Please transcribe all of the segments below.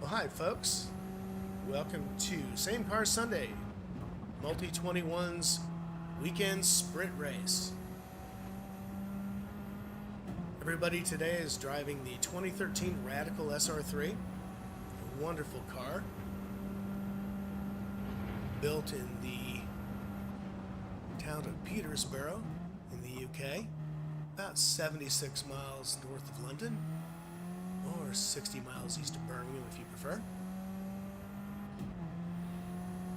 Well, hi, folks. Welcome to Same Car Sunday, Multi-21's weekend sprint race. Everybody today is driving the 2013 Radical SR3, a wonderful car built in the town of Peterborough in the UK, about 76 miles north of London, or 60 miles east of Birmingham if you prefer.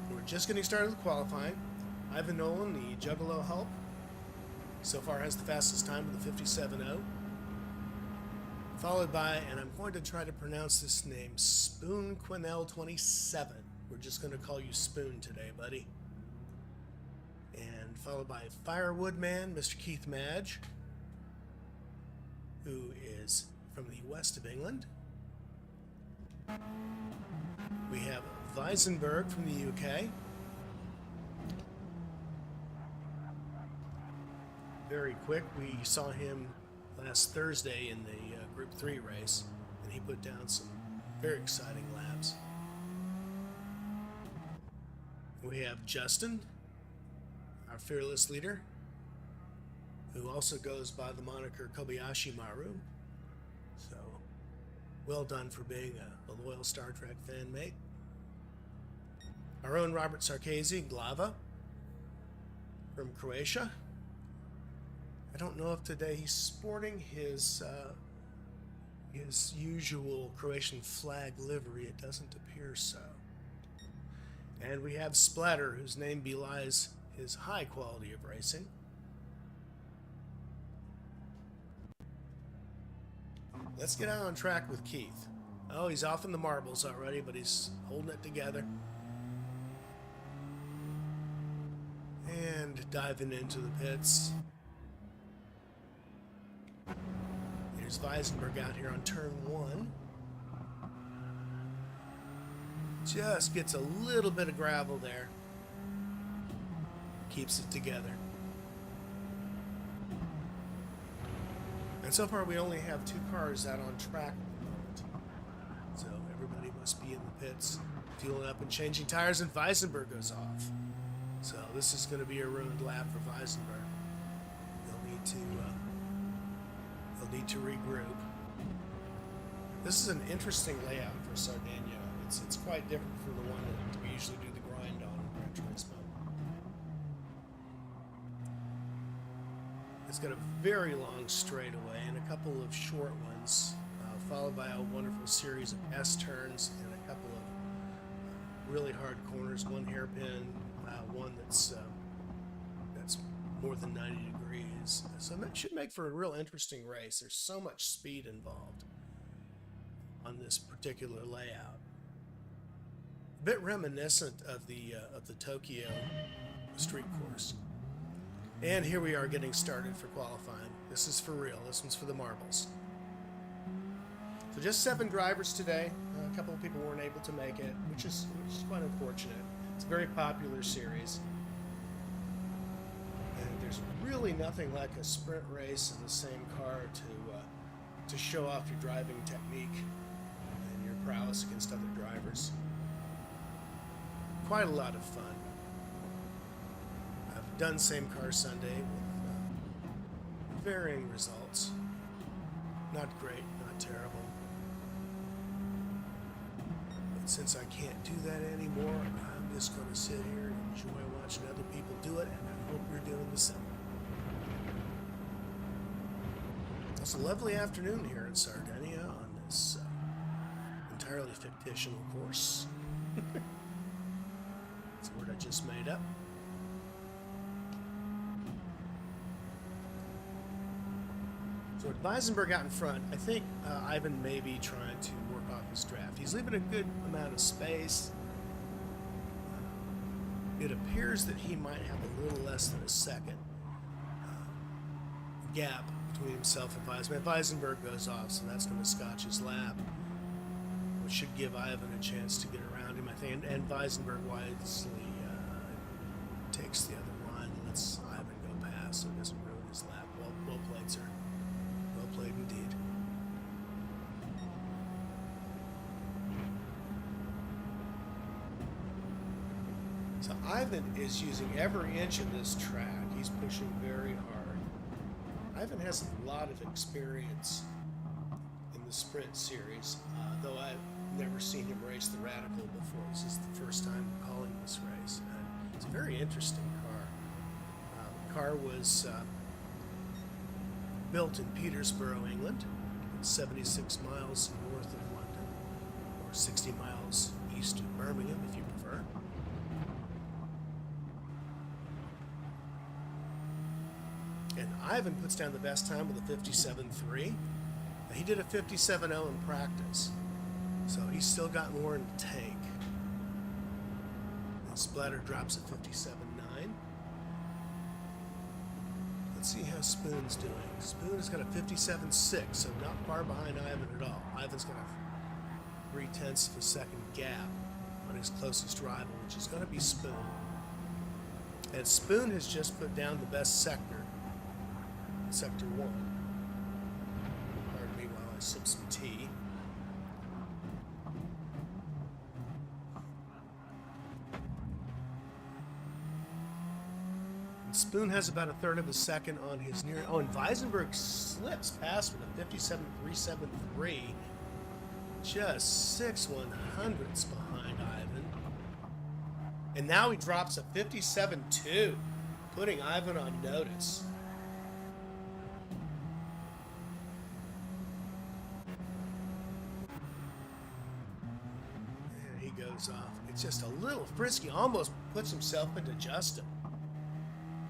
We're just getting started with qualifying. Ivan Nolan, the Juggalo help, so far has the fastest time with a 57.0. Followed by, and I'm going to try to pronounce this name, Spoon Quinnell 27. We're just going to call you Spoon today, buddy. And followed by Firewood Man, Mr. Keith Madge, who is from the west of England. We have Weisenberg from the UK. Very quick, we saw him last Thursday in the Group 3 race, and he put down some very exciting laps. We have Justin, our fearless leader, who also goes by the moniker Kobayashi Maru. So, well done for being a loyal Star Trek fan, mate. Our own Robert Sarkazy, Glava, from Croatia. I don't know if today he's sporting his usual Croatian flag livery. It doesn't appear so. And we have Splatter, whose name belies his high quality of racing. Let's get out on track with Keith. Oh, he's off in the marbles already, but he's holding it together. And diving into the pits. Here's Weisenberg out here on turn 1. Just gets a little bit of gravel there. Keeps it together. And so far we only have 2 cars out on track at the moment. So everybody must be in the pits, fueling up and changing tires, and Weisenberg goes off. So this is going to be a ruined lap for Weisenberg. They'll need to regroup. This is an interesting layout for Sardegna. It's quite different from the one that we usually do the grind on in Gran Turismo. It's got a very long straightaway and a couple of short ones, followed by a wonderful series of S-turns and a couple of really hard corners, one hairpin, one that's more than 90 degrees. So that should make for a real interesting race. There's so much speed involved on this particular layout. A bit reminiscent of the Tokyo street course. And here we are getting started for qualifying. This is for real. This one's for the marbles. So just 7 drivers today. A couple of people weren't able to make it, which is quite unfortunate. It's a very popular series. And there's really nothing like a sprint race in the same car to show off your driving technique and your prowess against other drivers. Quite a lot of fun. I've done Same Car Sunday with varying results. Not great, not terrible. But since I can't do that anymore, I'm just going to sit here and enjoy watching other people do it, and I hope you're doing the same. It's a lovely afternoon here in Sardinia on this entirely fictional course. It's a word I just made up. So with Weisenberg out in front, I think Ivan may be trying to work off his draft. He's leaving a good amount of space. It appears that he might have a little less than a second gap between himself and Weisenberg. Weisenberg goes off, so that's going to scotch his lap, which should give Ivan a chance to get around him, I think. And Weisenberg wisely takes the other line and lets Ivan go past so it doesn't ruin his lap. Well played, sir. Well played indeed. So Ivan is using every inch of this track. He's pushing very hard. Ivan has a lot of experience in the sprint series, though I've never seen him race the Radical before. This is the first time calling this race. And it's a very interesting car. The car was built in Peterborough, England, 76 miles north of London, or 60 miles east of Birmingham, if you prefer. And Ivan puts down the best time with a 57.3. He did a 57.0 in practice, so he's still got more in the tank. And Splatter drops at 57.9. Let's see how Spoon's doing. Spoon has got a 57.6, so not far behind Ivan at all. Ivan's got a 0.3 of a second gap on his closest rival, which is going to be Spoon. And Spoon has just put down the best sector, Sector 1. Pardon me while I sip some tea. And Spoon has about a third of a second on his near... Oh, and Weisenberg slips past with a 57.373. Just 6/100ths behind Ivan. And now he drops a 57.2, putting Ivan on notice. There he goes off. It's just a little frisky, almost puts himself into Justin.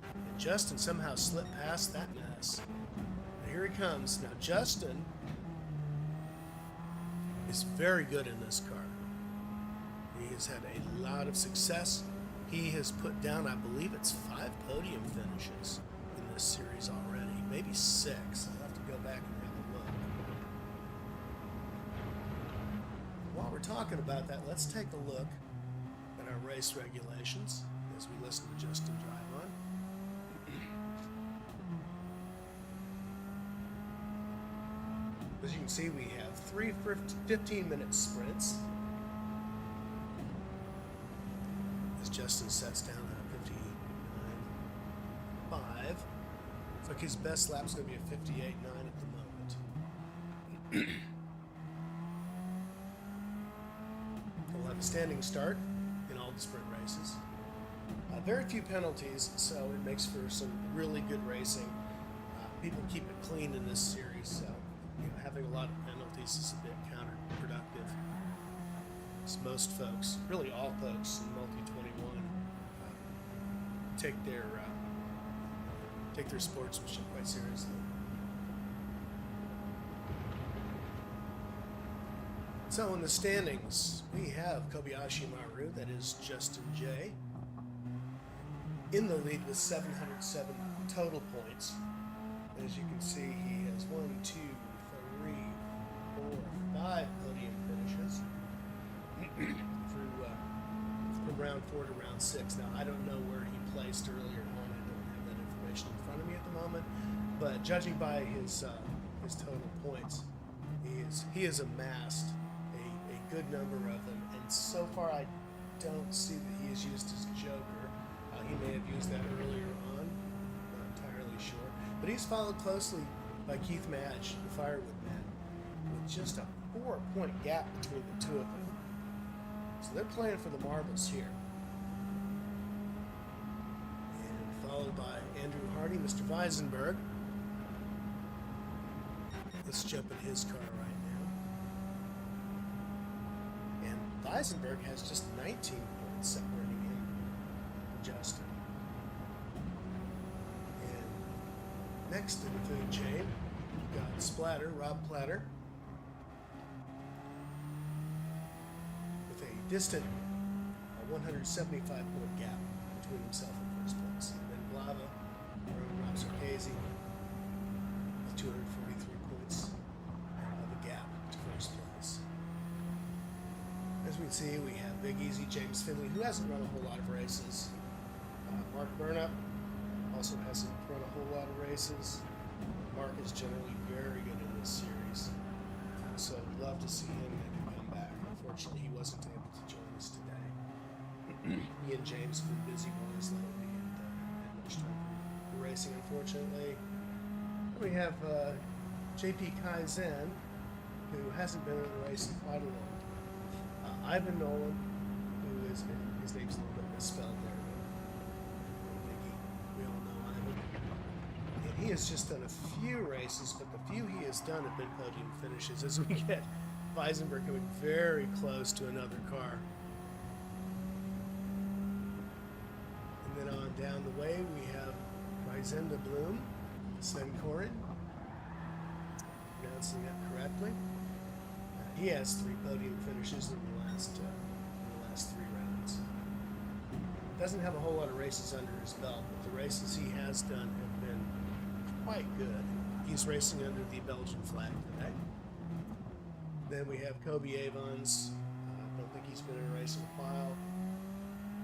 And Justin somehow slipped past that mess. And here he comes. Now Justin is very good in this car. He has had a lot of success. He has put down, I believe it's 5 podium finishes in this series already, maybe 6. I'll have to go back and have a look. While we're talking about that, let's take a look at our race regulations as we listen to Justin drive on. As you can see, we have 3 15-minute sprints. As Justin sets down at 59.5. Looks like his best lap's going to be a 58.9 at the moment. We'll have a standing start in all the sprint races. Very few penalties, so it makes for some really good racing. People keep it clean in this series, so having a lot of penalties is a bit counterproductive. As most folks, really all folks in Multi-21, take their sportsmanship quite seriously. So in the standings, we have Kobayashi Maru, that is Justin J, in the lead with 707 total points. As you can see, he has 1, 2, 3, 4, 5 podium finishes from round 4 to round 6. Now, I don't know where he placed earlier on. I don't have that information in front of me at the moment. But judging by his total points, he has amassed a good number of them. And so far, I don't see that he has used his Joker. He may have used that earlier on. Not entirely sure. But he's followed closely by Keith Madge, the Firewood Man, with just a 4-point gap between the two of them. So they're playing for the marbles here. And followed by Andrew Hardy, Mr. Weisenberg. Let's jump in his car right now. And Weisenberg has just 19 points separating him from Justin. And next in the food chain, we've got Splatter, Rob Platter, with a distant 175-point gap between himself and first place. And then Blava, Rob Sarkezi, with 243 points of a gap to first place. As we can see, we have Big Easy James Finley, who hasn't run a whole lot of races. Mark Burnup also hasn't run a whole lot of races. Mark is generally very good in this series, so I'd love to see him maybe come back. Unfortunately, he wasn't able to join us today. Me and James have been busy boys lately and had much time for racing, unfortunately. We have JP Kaizen, who hasn't been in a race in quite a long time. Ivan Nolan, who is, his name's a little bit misspelled there, but Mickey, we all know Ivan. And he has just done a few races, but the few he has done have been podium finishes as we get Weisenberg coming very close to another car. And then on down the way, we have Rysenda Bloom, Sven Koren, pronouncing that correctly. He has 3 podium finishes in the last 3 rounds. Doesn't have a whole lot of races under his belt, but the races he has done have been quite good. He's racing under the Belgian flag today. Then we have Kobe Avons. I don't think he's been in a race in a while.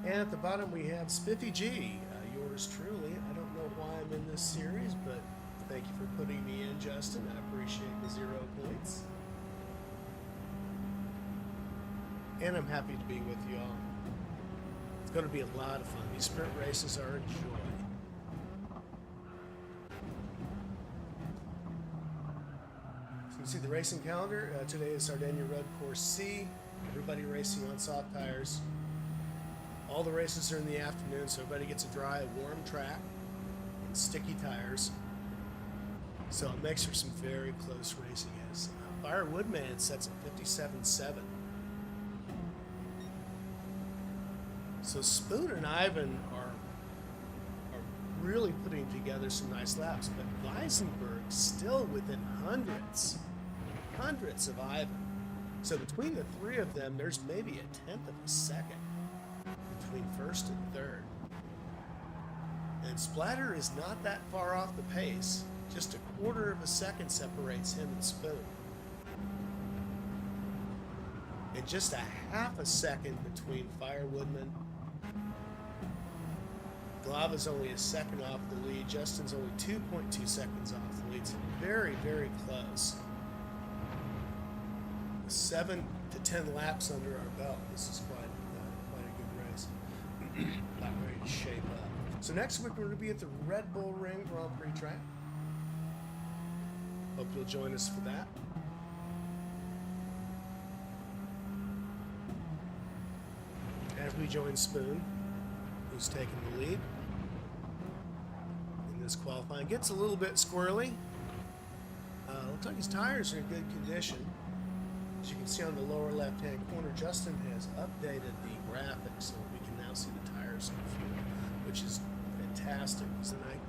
And at the bottom we have Spiffy G, yours truly. I don't know why I'm in this series, but thank you for putting me in, Justin. I appreciate the 0 points. And I'm happy to be with you all. It's going to be a lot of fun. These sprint races are a joy. So you can see the racing calendar. Today is Sardegna Road Course C. Everybody racing on soft tires. All the races are in the afternoon, so everybody gets a dry, warm track and sticky tires. So it makes for some very close racing. As Fire Woodman sets at 57.7. So Spoon and Ivan are really putting together some nice laps, but Weisenberg still within hundreds of Ivan. So between the 3 of them, there's maybe a 1/10 of a second between first and third. And Splatter is not that far off the pace. Just a 1/4 of a second separates him and Spoon. And just a 1/2 a second between Fire Woodman. Glava's only a second off the lead. Justin's only 2.2 seconds off the lead. So very, very close. 7 to 10 laps under our belt. This is quite a good race. Not ready to shape up. So next week we're going to be at the Red Bull Ring Grand Prix track. Hope you'll join us for that. As we join Spoon, who's taking the lead in this qualifying. Gets a little bit squirrely. Looks like his tires are in good condition. As you can see on the lower left-hand corner, Justin has updated the graphics so we can now see the tires and fuel, which is fantastic. So then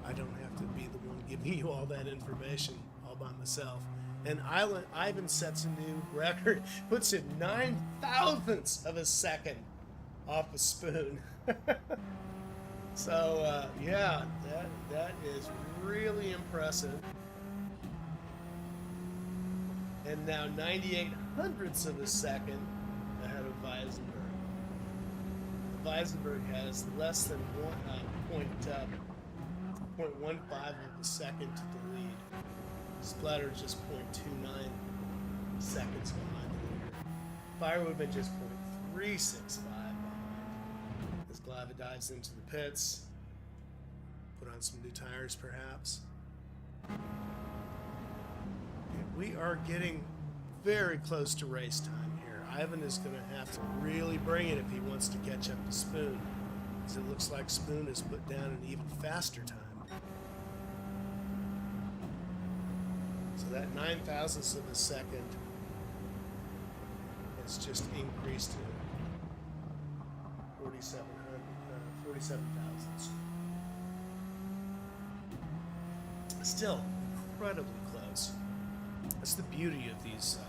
I don't have to be the one giving you all that information all by myself. And Ivan sets a new record, puts him 9/1000ths of a second off a Spoon. So yeah, that is really impressive. And now 98/100ths of a second ahead of Weisenberg. Weisenberg has less than 0.15 of a second to the lead. Splatter just 0.29 seconds behind the leader. Firewoodman just 0.365 behind. As Glava dives into the pits, put on some new tires perhaps. We are getting very close to race time here. Ivan is going to have to really bring it if he wants to catch up to Spoon, because it looks like Spoon has put down an even faster time. So that 9/1000ths of a second has just increased to 47,000ths. Still incredibly close. That's the beauty of these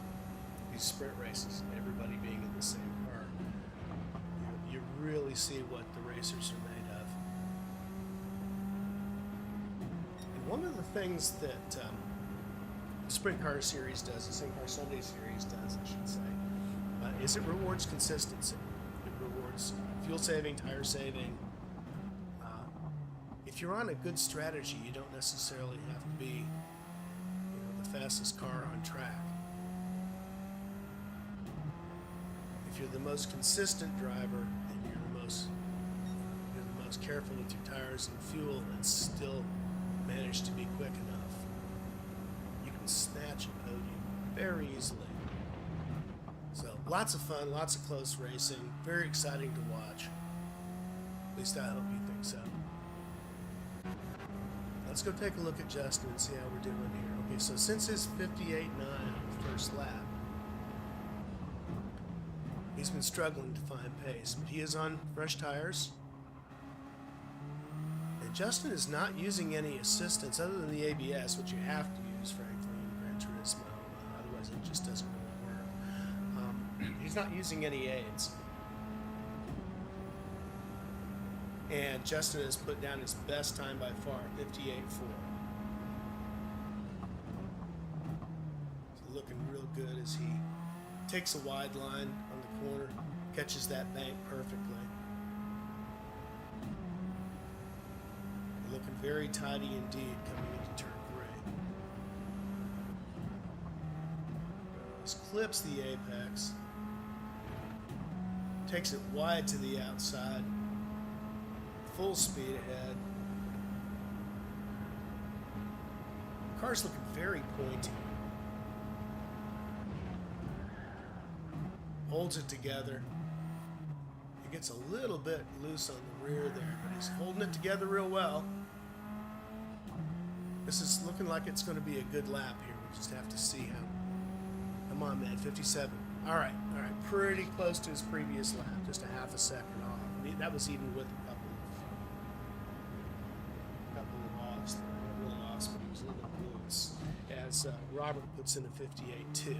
sprint races, everybody being in the same car. You really see what the racers are made of. And one of the things that the Sprint Car Series does, the Sprint Car Sunday Series does, I should say, is it rewards consistency. It rewards fuel saving, tire saving. If you're on a good strategy, you don't necessarily have to be the fastest car on track. If you're the most consistent driver and careful with your tires and fuel and still manage to be quick enough. You can snatch a podium very easily. So lots of fun, lots of close racing, very exciting to watch. At least I hope you think so. Let's go take a look at Justin and see how we're doing here. Okay, so since his 58.9 on the first lap, he's been struggling to find pace, but he is on fresh tires. And Justin is not using any assistance other than the ABS, which you have to use, frankly, in Gran Turismo. Otherwise, it just doesn't really work. He's not using any aids. And Justin has put down his best time by far, 58.4. So looking real good as he takes a wide line on the corner, catches that bank perfectly. Looking very tidy indeed coming into turn 3. Just clips the apex, takes it wide to the outside, full speed ahead. The car's looking very pointy. Holds it together. He gets a little bit loose on the rear there, but he's holding it together real well. This is looking like it's going to be a good lap here. We just have to see how. Come on, man, 57. All right, pretty close to his previous lap, just a half a second off. I mean, that was even with a couple of offs. Not really offs, but he was a little loose. As Robert puts in a 58.2.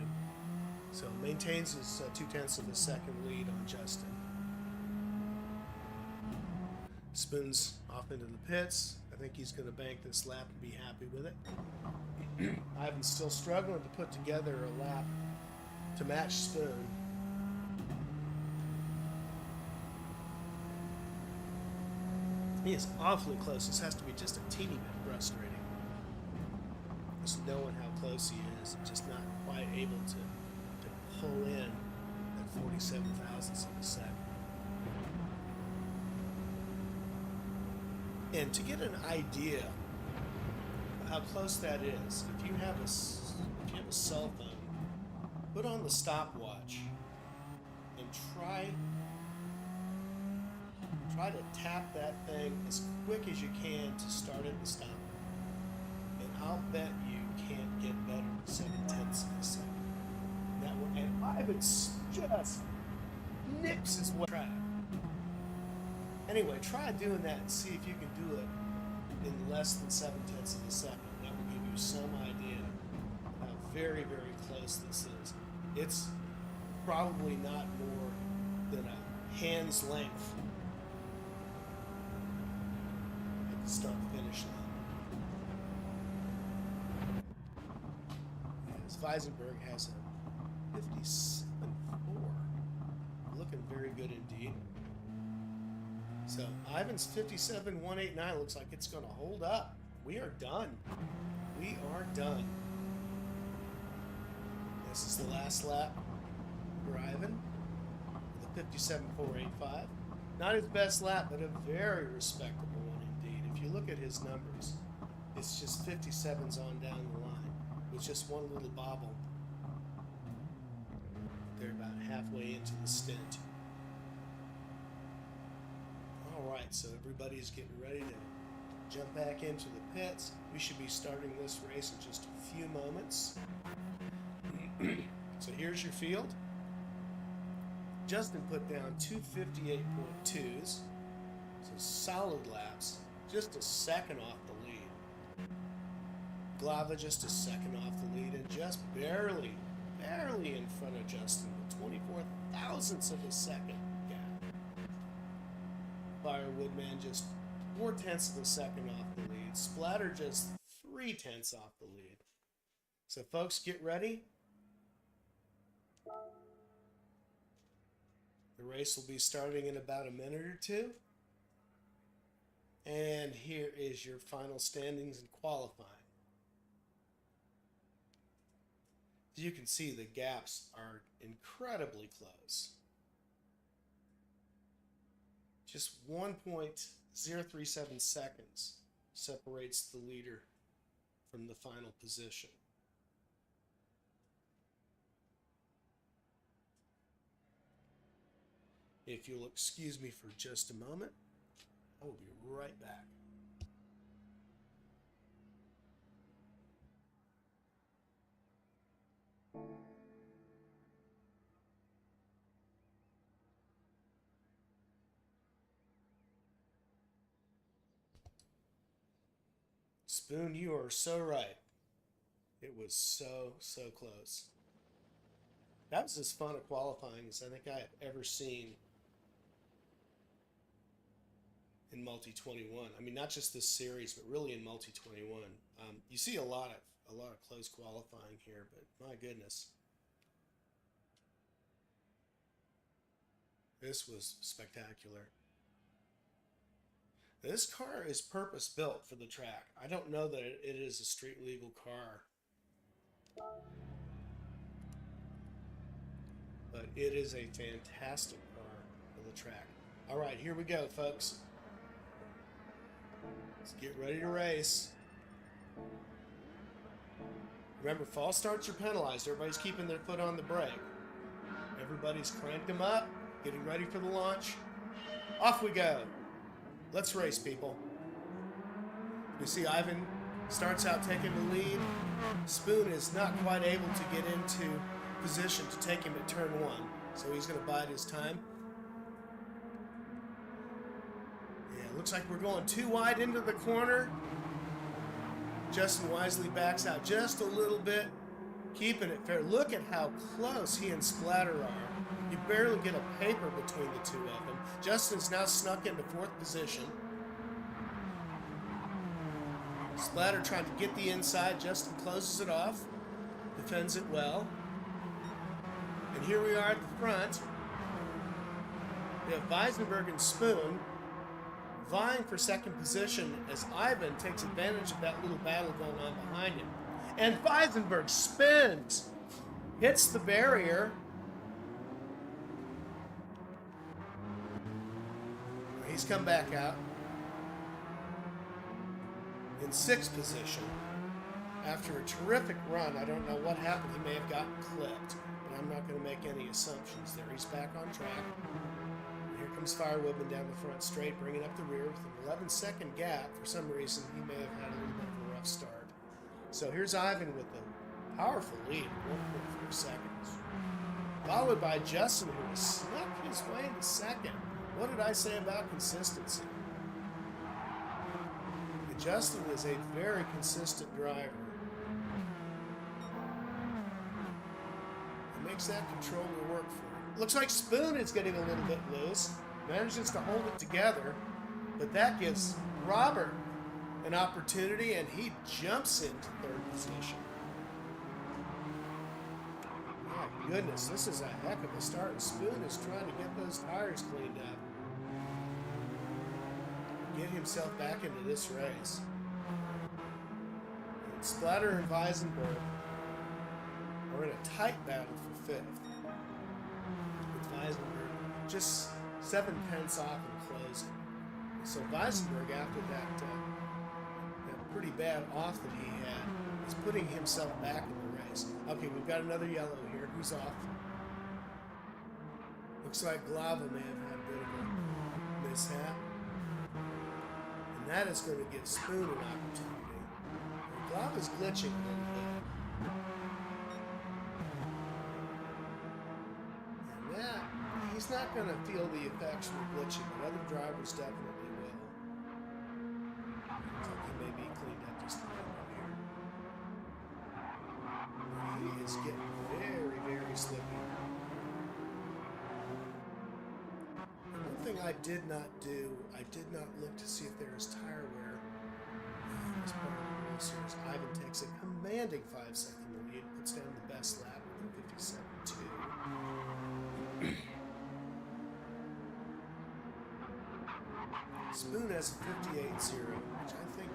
So maintains his 0.2 of a second lead on Justin. Spins off into the pits. I think he's going to bank this lap and be happy with it. Ivan's still struggling to put together a lap to match Spoon. He is awfully close. This has to be just a teeny bit frustrating. Just knowing how close he is and just not quite able to pull in at 47 thousandths of a second. And to get an idea of how close that is, if you have a cell phone, put on the stopwatch and try to tap that thing as quick as you can to start it and stop it. And I'll bet you can't get better than 0.7 of a second. That will, and Ivan just nips his way track. Anyway, try doing that and see if you can do it in less than 0.7 of a second. That will give you some idea of how very, very close this is. It's probably not more than a hand's length at the start-finish line. As Weisenberg has a 57.4. Looking very good indeed. So Ivan's 57.189 looks like it's going to hold up. We are done. We are done. This is the last lap for Ivan with a 57.485. Not his best lap, but a very respectable one indeed. If you look at his numbers, it's just 57s on down the line with just one little bobble. They're about halfway into the stint. Alright, so everybody's getting ready to jump back into the pits. We should be starting this race in just a few moments. So here's your field. Justin put down 258.2s, so solid laps, just a second off the lead. Glava just a second off the lead and just barely in front of Justin with 24 thousandths of a second gap. Firewoodman just 0.4 of a second off the lead. Splatter just 0.3 off the lead. So folks, get ready. The race will be starting in about a minute or two. And here is your final standings in qualifying. As you can see, the gaps are incredibly close. Just 1.037 seconds separates the leader from the final position. If you'll excuse me for just a moment, I will be right back. Spoon, you are so right. It was so close. That was as fun a qualifying as I think I have ever seen in Multi-21. I mean, not just this series, but really in Multi-21. You see a lot of close qualifying here, but my goodness, this was spectacular. This car is purpose built for the track. I don't know that it is a street legal car, but it is a fantastic car for the track. All right, here we go, folks. Let's get ready to race. Remember, false starts are penalized. Everybody's keeping their foot on the brake. Everybody's cranked them up, getting ready for the launch. Off we go. Let's race, people. You see Ivan starts out taking the lead. Spoon is not quite able to get into position to take him at turn 1, so he's going to bide his time. Yeah, looks like we're going too wide into the corner. Justin wisely backs out just a little bit, keeping it fair. Look at how close he and Splatter are. You barely get a paper between the two of them. Justin's now snuck into 4th position. Splatter trying to get the inside. Justin closes it off, defends it well. And here we are at the front. We have Weisenberg and Spoon vying for 2nd position as Ivan takes advantage of that little battle going on behind him. And Weisenberg spins, hits the barrier. He's come back out in 6th position after a terrific run. I don't know what happened. He may have gotten clipped, but I'm not going to make any assumptions there. He's back on track. And here comes Firewoodman down the front straight, bringing up the rear with an 11-second gap. For some reason, he may have had a little bit of a rough start. So here's Ivan with a powerful lead, 1.4 seconds. Followed by Justin, who has snuck his way into 2nd. What did I say about consistency? Justin is a very consistent driver. He makes that controller work for him. Looks like Spoon is getting a little bit loose. Manages to hold it together, but that gives Robert an opportunity, and he jumps into 3rd position. My goodness, this is a heck of a start. Spoon is trying to get those tires cleaned up. Get himself back into this race. And Splatter and Weisenberg are in a tight battle for 5th. With Weisenberg just 7 tenths off in closing. So Weisenberg, after that pretty bad off that he had, is putting himself back in the race. Okay, we've got another yellow here. Who's off? Looks like Glava may have had a bit of a mishap. And that is going to give Spoon an opportunity. Glava's glitching a little bit. And that, he's not going to feel the effects from glitching, but other drivers definitely will. Looks like he may be cleaned up just a little bit here. He is getting very, very slippy. One thing I did not do, I did not look to see if there was tire wear as part of the World Series. Ivan takes a commanding 5-second lead, puts down the best lap with a 57.2. Spoon has a 58.0, which I think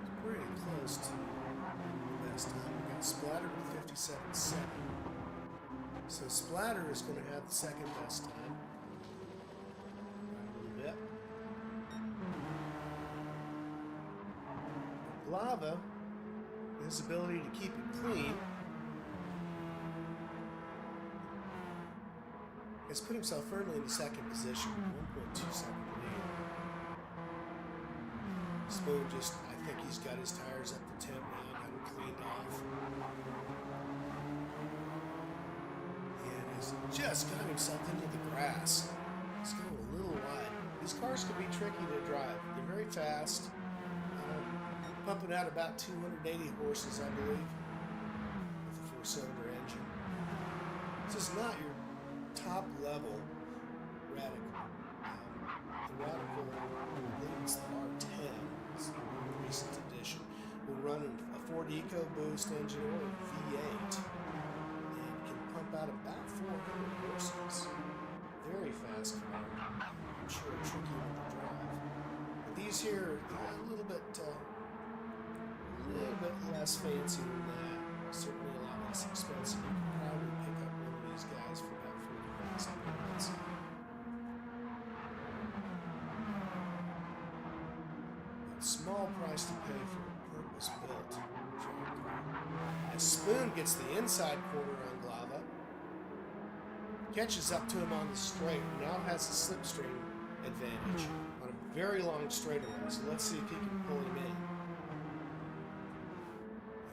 is pretty close to the best time. We've got Splatter with 57.7. So Splatter is going to have the 2nd best time. A little bit. Glava, his ability to keep it clean, has put himself firmly in the second position, 1.2 second lead. Spoon just, I think he's got his tires up to temp now, got them cleaned off. And has just got himself into the grass. He's going a little wide. These cars can be tricky to drive. They're very fast, pumping out about 280 horses, I believe, with a four-cylinder engine. This is not your top-level Radical. The Radical, I believe it's the R10, it's the recent edition, will run a Ford EcoBoost engine or a V8 and can pump out about 400 horses. Very fast car. I'm sure tricky with the drive. But these here are a little bit less fancy than that. Certainly a lot less expensive. You can probably pick up one of these guys for about $40,000. Small price to pay for a purpose-built track car. As Spoon gets the inside corner on Glava, catches up to him on the straight, now has the slipstream advantage on a very long straightaway. So let's see if he can pull him in.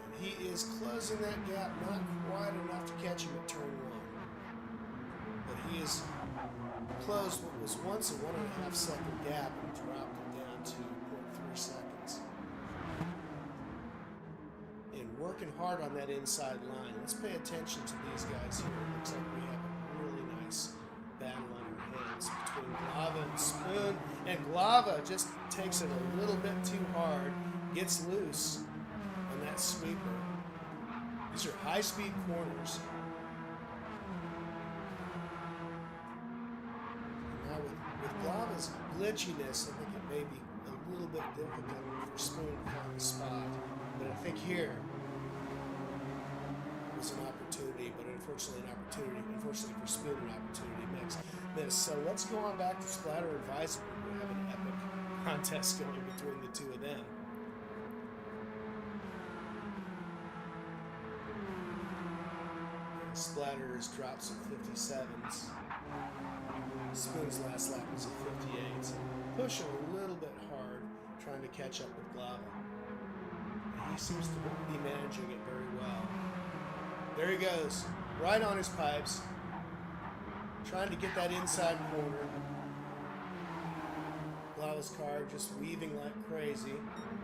And he is closing that gap, not quite enough to catch him at turn one. But he has closed what was once a 1.5 second gap and dropped it down to 0.3 seconds. And working hard on that inside line. Let's pay attention to these guys here. It looks like we have a really nice battle on our hands between Glava and Spoon. And Glava just takes it a little bit too hard, gets loose on that sweeper. These are high-speed corners. With Glava's glitchiness, I think it may be a little bit difficult for Spoon to find the spot. But I think here was an opportunity, but unfortunately for Spoon, an opportunity missed. So let's go on back to Splatter and Weisenberg. We have an epic contest going between the two of them. Splatter has dropped some 57s. Spoon's last lap was a 58. So pushing a little bit hard, trying to catch up with Glava. He seems to be managing it very well. There he goes, right on his pipes, trying to get that inside corner. Glava's car just weaving like crazy.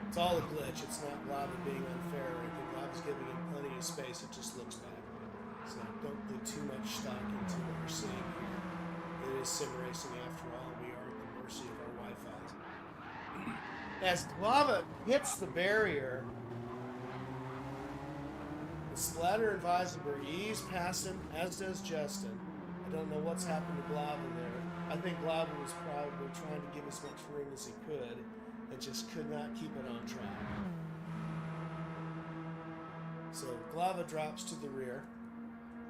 It's all a glitch. It's not Glava being unfair or anything. Glava's giving him plenty of space. It just looks bad. So don't put too much stock into what we're seeing here. It is sim racing after all. We are at the mercy of our Wi-Fi. As Glava hits the barrier, Splatter and Weisenberg ease past him, as does Justin. I don't know what's happened to Glava there. I think Glava was probably trying to give as much room as he could and just could not keep it on track. So Glava drops to the rear.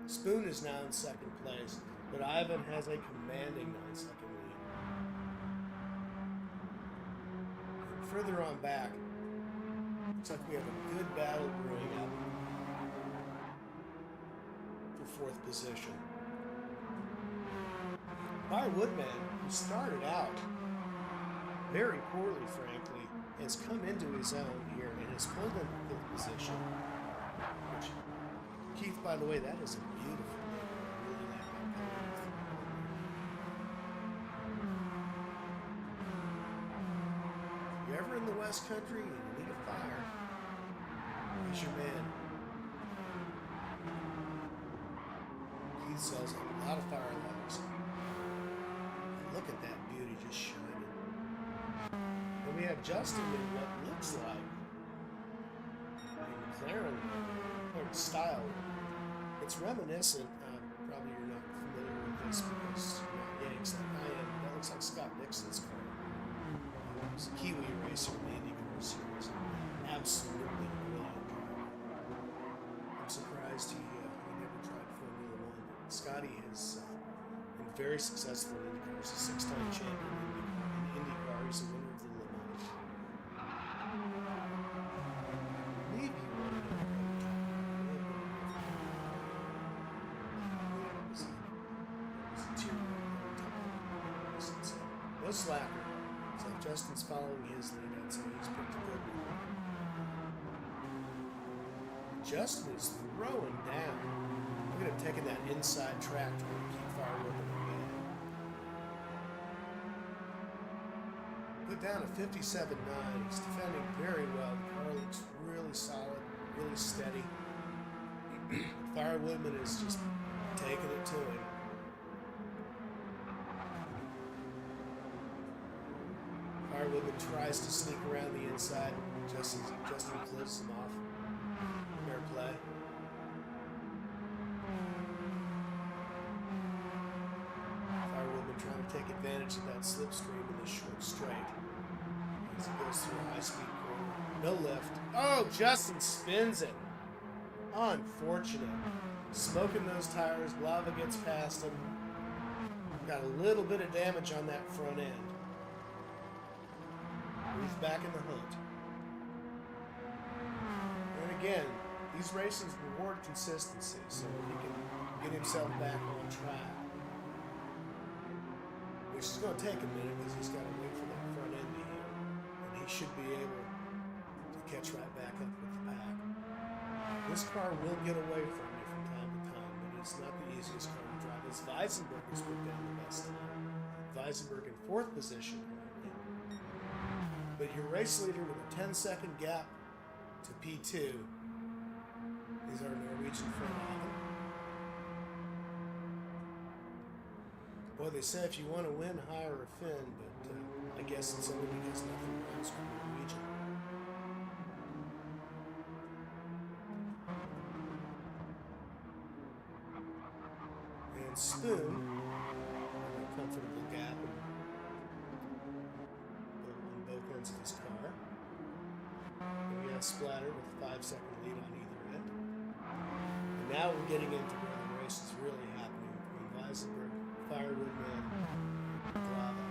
Spoon is now in second place, but Ivan has a commanding 9-second lead. And further on back, looks like we have a good battle brewing up for fourth position. By Woodman, who started out very poorly, frankly, has come into his own here and has pulled in fifth position. Which, Keith, by the way, that is a beautiful name. I really like that color. If you're ever in the West Country and you need a fire, he's your man. Keith sells a lot of fire logs. Look at that beauty just shining. And we have Justin in what looks like a McLaren style. It's reminiscent. Probably you're not familiar with this because you're not Yanks like I am. That looks like Scott Dixon's car. It's a Kiwi racer in the IndyCar series. Absolutely brilliant driver. I'm surprised he never tried Formula One. Scotty has been very successful in IndyCar. He's a 6-time champion in IndyCar. He's a winner of the Le Mans. No slacker. So Justin's following his lead, I'd say he's picked a good one. Justin is throwing down. Look at him taking that inside track to keep Firewood in the game. Put down a 57.9. He's defending very well. The car looks really solid, really steady. Firewoodman is just taking it to him. Firewoodman tries to sneak around the inside. Justin closes him off. Fair play. Firewoodman trying to take advantage of that slipstream in the short straight as he goes through a high-speed corner. No lift. Oh, Justin spins it. Unfortunate. Smoking those tires. Lava gets past him. Got a little bit of damage on that front end. He's back in the hunt. And again, these races reward consistency, so if he can get himself back on track, which is going to take a minute because he's got to wait for that front end to hit, and he should be able to catch right back up with the pack. This car will get away from you from time to time, but it's not the easiest car to drive. It's Weisenberg who's put down the best time. Weisenberg in 4th position. But your race leader with a 10-second gap to P2 is our Norwegian friend Ivan. Boy, they say if you want to win, hire a Finn, but I guess it's only because nothing runs from Norwegian. And Spoon, a comfortable gap of his car. And we have Splatter with a 5-second lead on either end. And now we're getting into where the race is really happening between Weisenberg, Firewoodman, and Glava.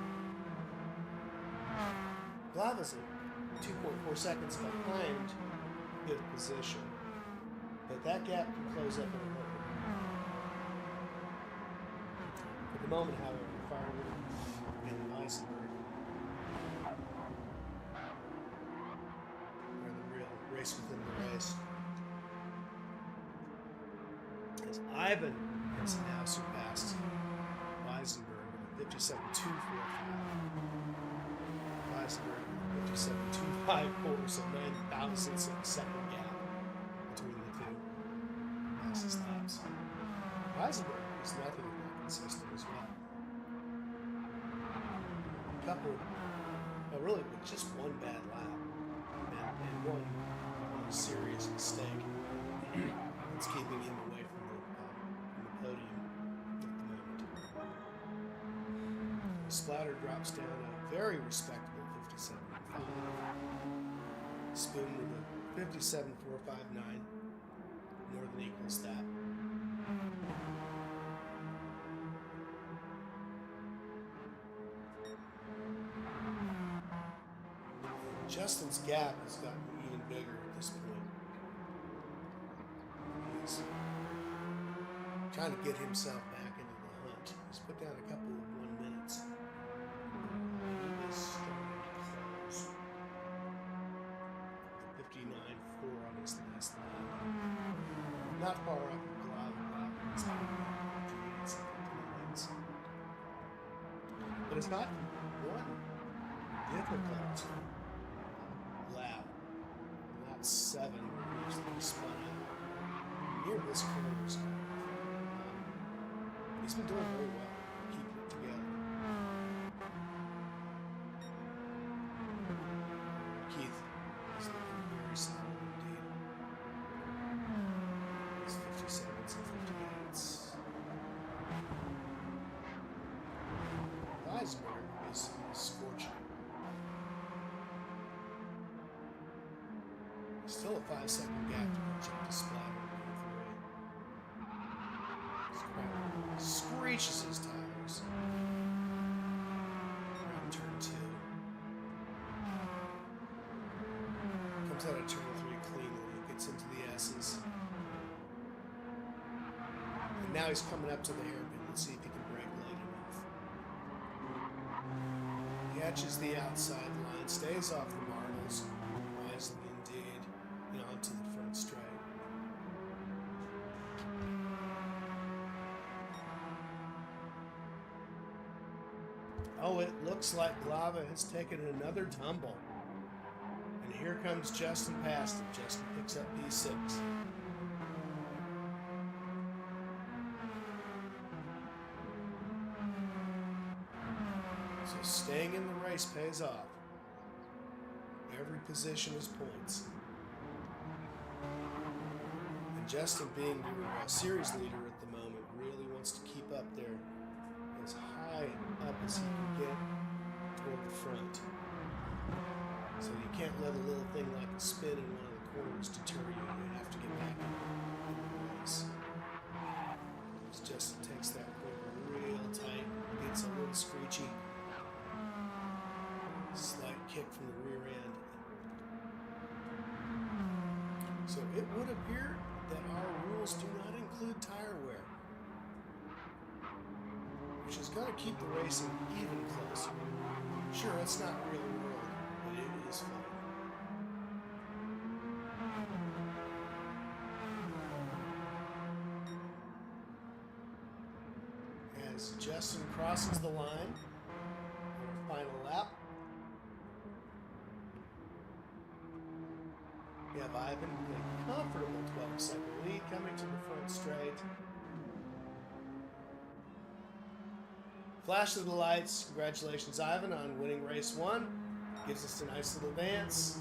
Glava's at 2.4 seconds behind 5th position, but that gap can close up in a moment. At the moment, however, Firewood and Weisenberg within the race. As Ivan has now surpassed Weisenberg with a 57.245. Weisenberg with a 57.254, so 9,000ths of a second gap between the two fastest laps. Weisenberg is nothing but consistent as well. A couple, well, really, with just one bad lap and one serious mistake. It's keeping him away from the podium at the moment. Splatter drops down a very respectable 57.5. Spoon with a 57.459 more than equals that. Justin's gap has gotten even bigger at this point. He's trying to get himself back into the hunt. He's put down a couple of 1 minutes. He is starting to close. The 59.4 on his last lap. Not far up from Glava. It's not but it's not one difficult lap. Lap 7 where he spun out. Near this corner. He's been doing very well, keeping it together. Keith is looking very solid indeed. He's 57s and 58s. Weisberg is scorching. Still a 5-second gap to catch up to Splatter. Screeches his tires. Around turn 2. Comes out of turn 3 cleanly. Gets into the S's. And now he's coming up to the hairpin. Let's see if he can brake late enough. catches the outside line, stays off the marbles, wisely indeed, and onto the front straight. Oh, it looks like Glava has taken another tumble. And here comes Justin past him. Justin picks up P6. So staying in the race pays off. Every position is points. And Justin, being your series leader at the moment, really wants to keep up there as high up as he can get toward the front. So you can't let a little thing like a spin in one of the corners deter you. You have to get back in the race. As Justin takes that corner real tight, gets a little screechy. Slight kick from the rear end. So it would appear that our rules do not include tire wear, which is going to keep the racing even closer. Sure, it's not real world, but it is fun. As Justin crosses the line for our final lap, we have Ivan with a comfortable 12-second lead coming to the front straight. Flash of the lights. Congratulations, Ivan, on winning race 1. Gives us a nice little dance.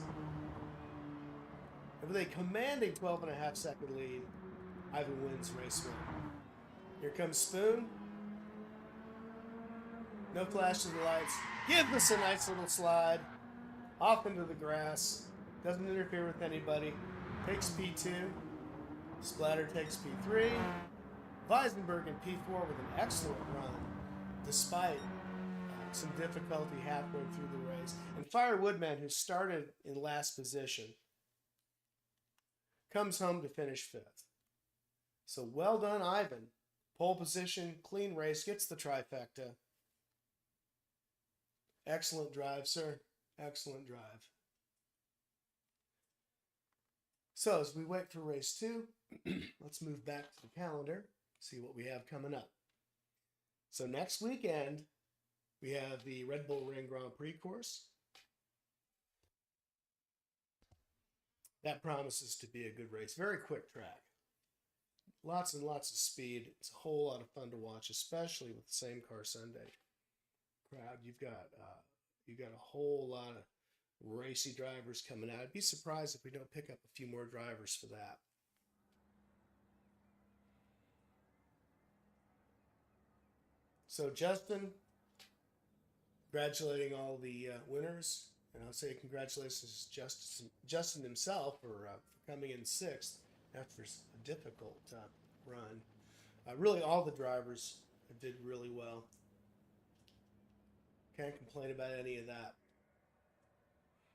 And with a commanding 12.5-second lead, Ivan wins race 1. Here comes Spoon. No flash of the lights. Gives us a nice little slide. Off into the grass. Doesn't interfere with anybody. Takes P2. Splatter takes P3. Weisenberg in P4 with an excellent run, despite some difficulty halfway through the race. And Fire Woodman, who started in last position, comes home to finish 5th. So well done, Ivan. Pole position, clean race, gets the trifecta. Excellent drive, sir. Excellent drive. So as we wait for race 2, let's move back to the calendar, see what we have coming up. So next weekend, we have the Red Bull Ring Grand Prix course. That promises to be a good race. Very quick track. Lots and lots of speed. It's a whole lot of fun to watch, especially with the Same Car Sunday crowd. You've got a whole lot of racy drivers coming out. I'd be surprised if we don't pick up a few more drivers for that. So Justin, congratulating all the winners, and I'll say congratulations to Justin himself for coming in 6th after a difficult run. Really, all the drivers did really well. Can't complain about any of that.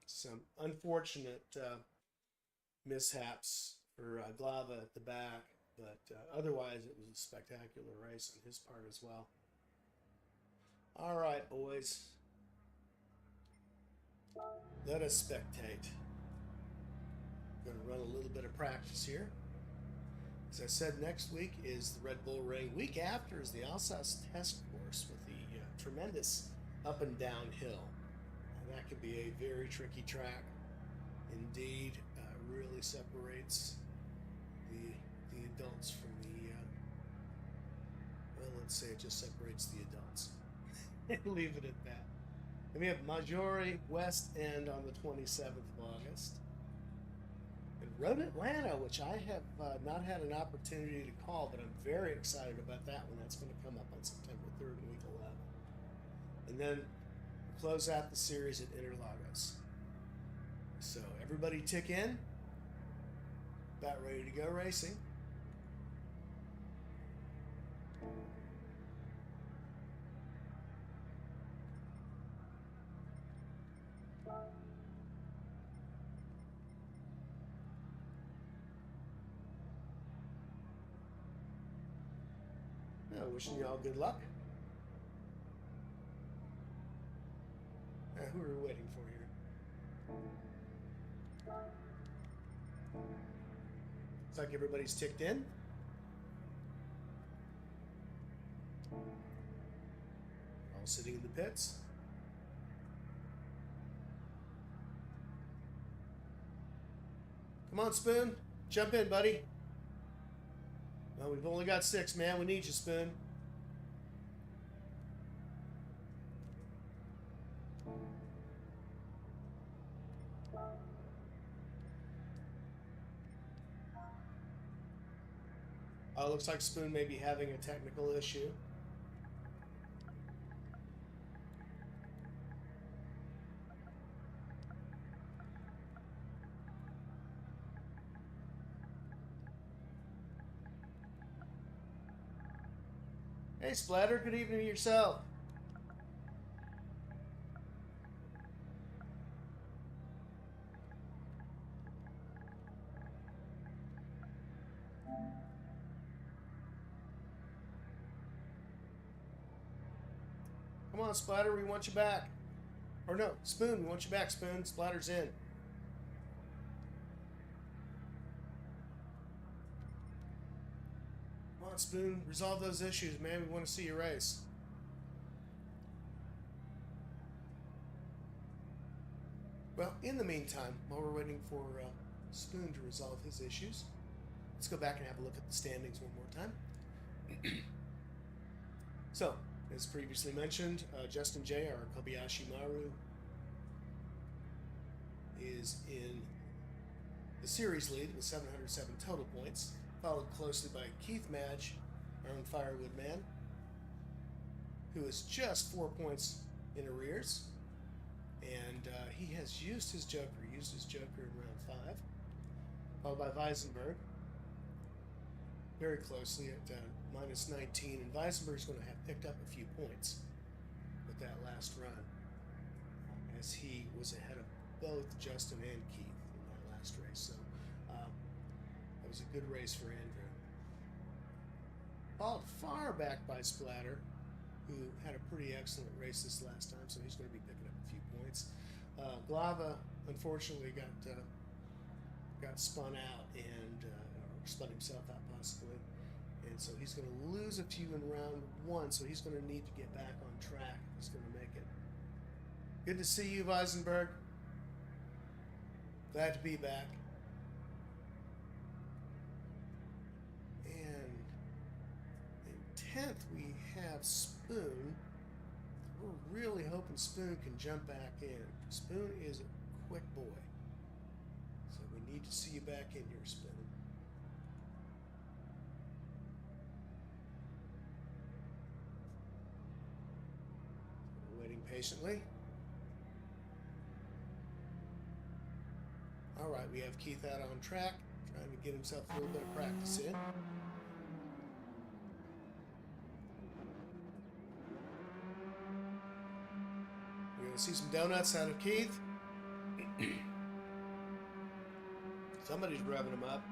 Some unfortunate mishaps for Glava at the back, but otherwise it was a spectacular race on his part as well. All right, boys. Let us spectate. I'm going to run a little bit of practice here. As I said, next week is the Red Bull Ring. Week after is the Alsace test course with the tremendous up and down hill. And that could be a very tricky track. Indeed, really separates the adults from the, well, let's say it just separates the adults. Leave it at that. And we have Maggiore West End on the 27th of August. And Road Atlanta, which I have not had an opportunity to call, but I'm very excited about that one. That's going to come up on September 3rd and week 11. And then we'll close out the series at Interlagos. So everybody tick in. About ready to go racing. Wishing you all good luck. who are we waiting for here? Looks like everybody's ticked in. All sitting in the pits. Come on, Spoon. Jump in, buddy. Well, we've only got 6, man. We need you, Spoon. Looks like Spoon may be having a technical issue. Hey, Splatter, good evening to yourself. Come on, Splatter, we want you back. Or no, Spoon, we want you back, Spoon. Splatter's in. Come on, Spoon, resolve those issues, man. We want to see you race. Well, in the meantime, while we're waiting for Spoon to resolve his issues, let's go back and have a look at the standings one more time. So, as previously mentioned, Justin J, our Kobayashi Maru, is in the series lead with 707 total points, followed closely by Keith Madge, our own Firewood man, who is just 4 points in arrears. And he has used his Joker in round 5, followed by Weisenberg, very closely at minus 19. And Weisenberg's going to have picked up a few points with that last run, as he was ahead of both Justin and Keith in that last race. So that was a good race for Andrew. Followed far back by Splatter, who had a pretty excellent race this last time, so he's going to be picking up a few points. Glava, unfortunately, got spun out and or spun himself out possibly, and so he's going to lose a few in round 1. So he's going to need to get back on track. He's going to make it. Good to see you, Weisenberg. Glad to be back. And in 10th, we have Spoon. We're really hoping Spoon can jump back in. Spoon is a quick boy. So we need to see you back in here, Spoon. We're waiting patiently. All right, we have Keith out on track, trying to get himself a little bit of practice in. We're going to see some donuts out of Keith. Somebody's revving him up.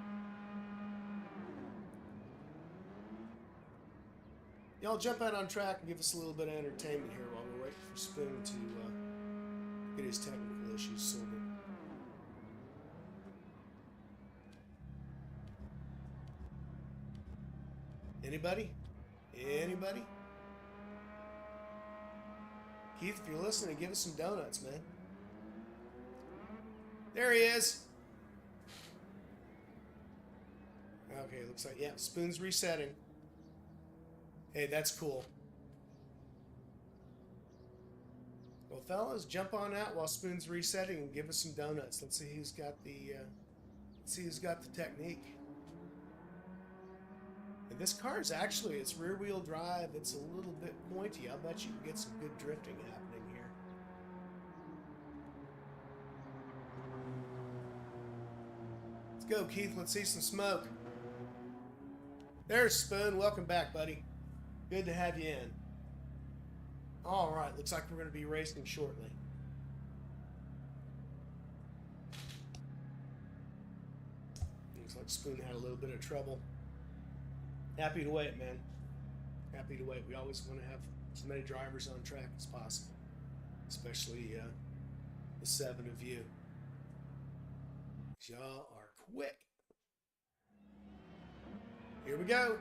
Y'all jump out on track and give us a little bit of entertainment here while we're waiting for Spoon to get his technical issues sorted. Anybody? Anybody? Keith, if you're listening, give us some donuts, man. There he is. Okay, looks like, yeah, Spoon's resetting. Hey, that's cool. Well, fellas, jump on out while Spoon's resetting and give us some donuts. Let's see who's got the technique. And this car is actually, it's rear-wheel drive. It's a little bit pointy. I'll bet you can get some good drifting happening here. Let's go, Keith. Let's see some smoke. There's Spoon. Welcome back, buddy. Good to have you in. All right. Looks like we're going to be racing shortly. Looks like Spoon had a little bit of trouble. Happy to wait, man. Happy to wait. We always want to have as many drivers on track as possible, especially the 7 of you. Y'all are quick. Here we go.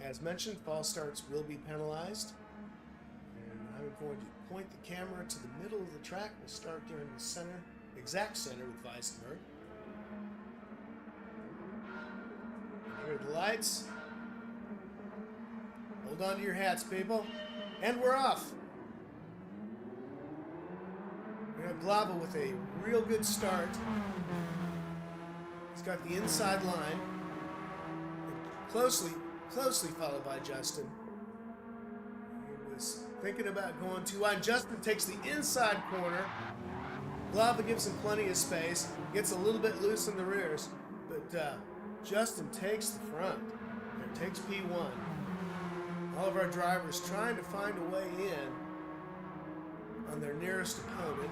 As mentioned, false starts will be penalized. And I'm going to point the camera to the middle of the track. We'll start there in the center, exact center with Weissenberg. Here are the lights. Hold on to your hats, people. And we're off. We have Glava with a real good start. He's got the inside line. Closely followed by Justin. He was thinking about going too wide. Justin takes the inside corner. Glava gives him plenty of space. Gets a little bit loose in the rears. But Justin takes the front. And takes P1. All of our drivers trying to find a way in on their nearest opponent.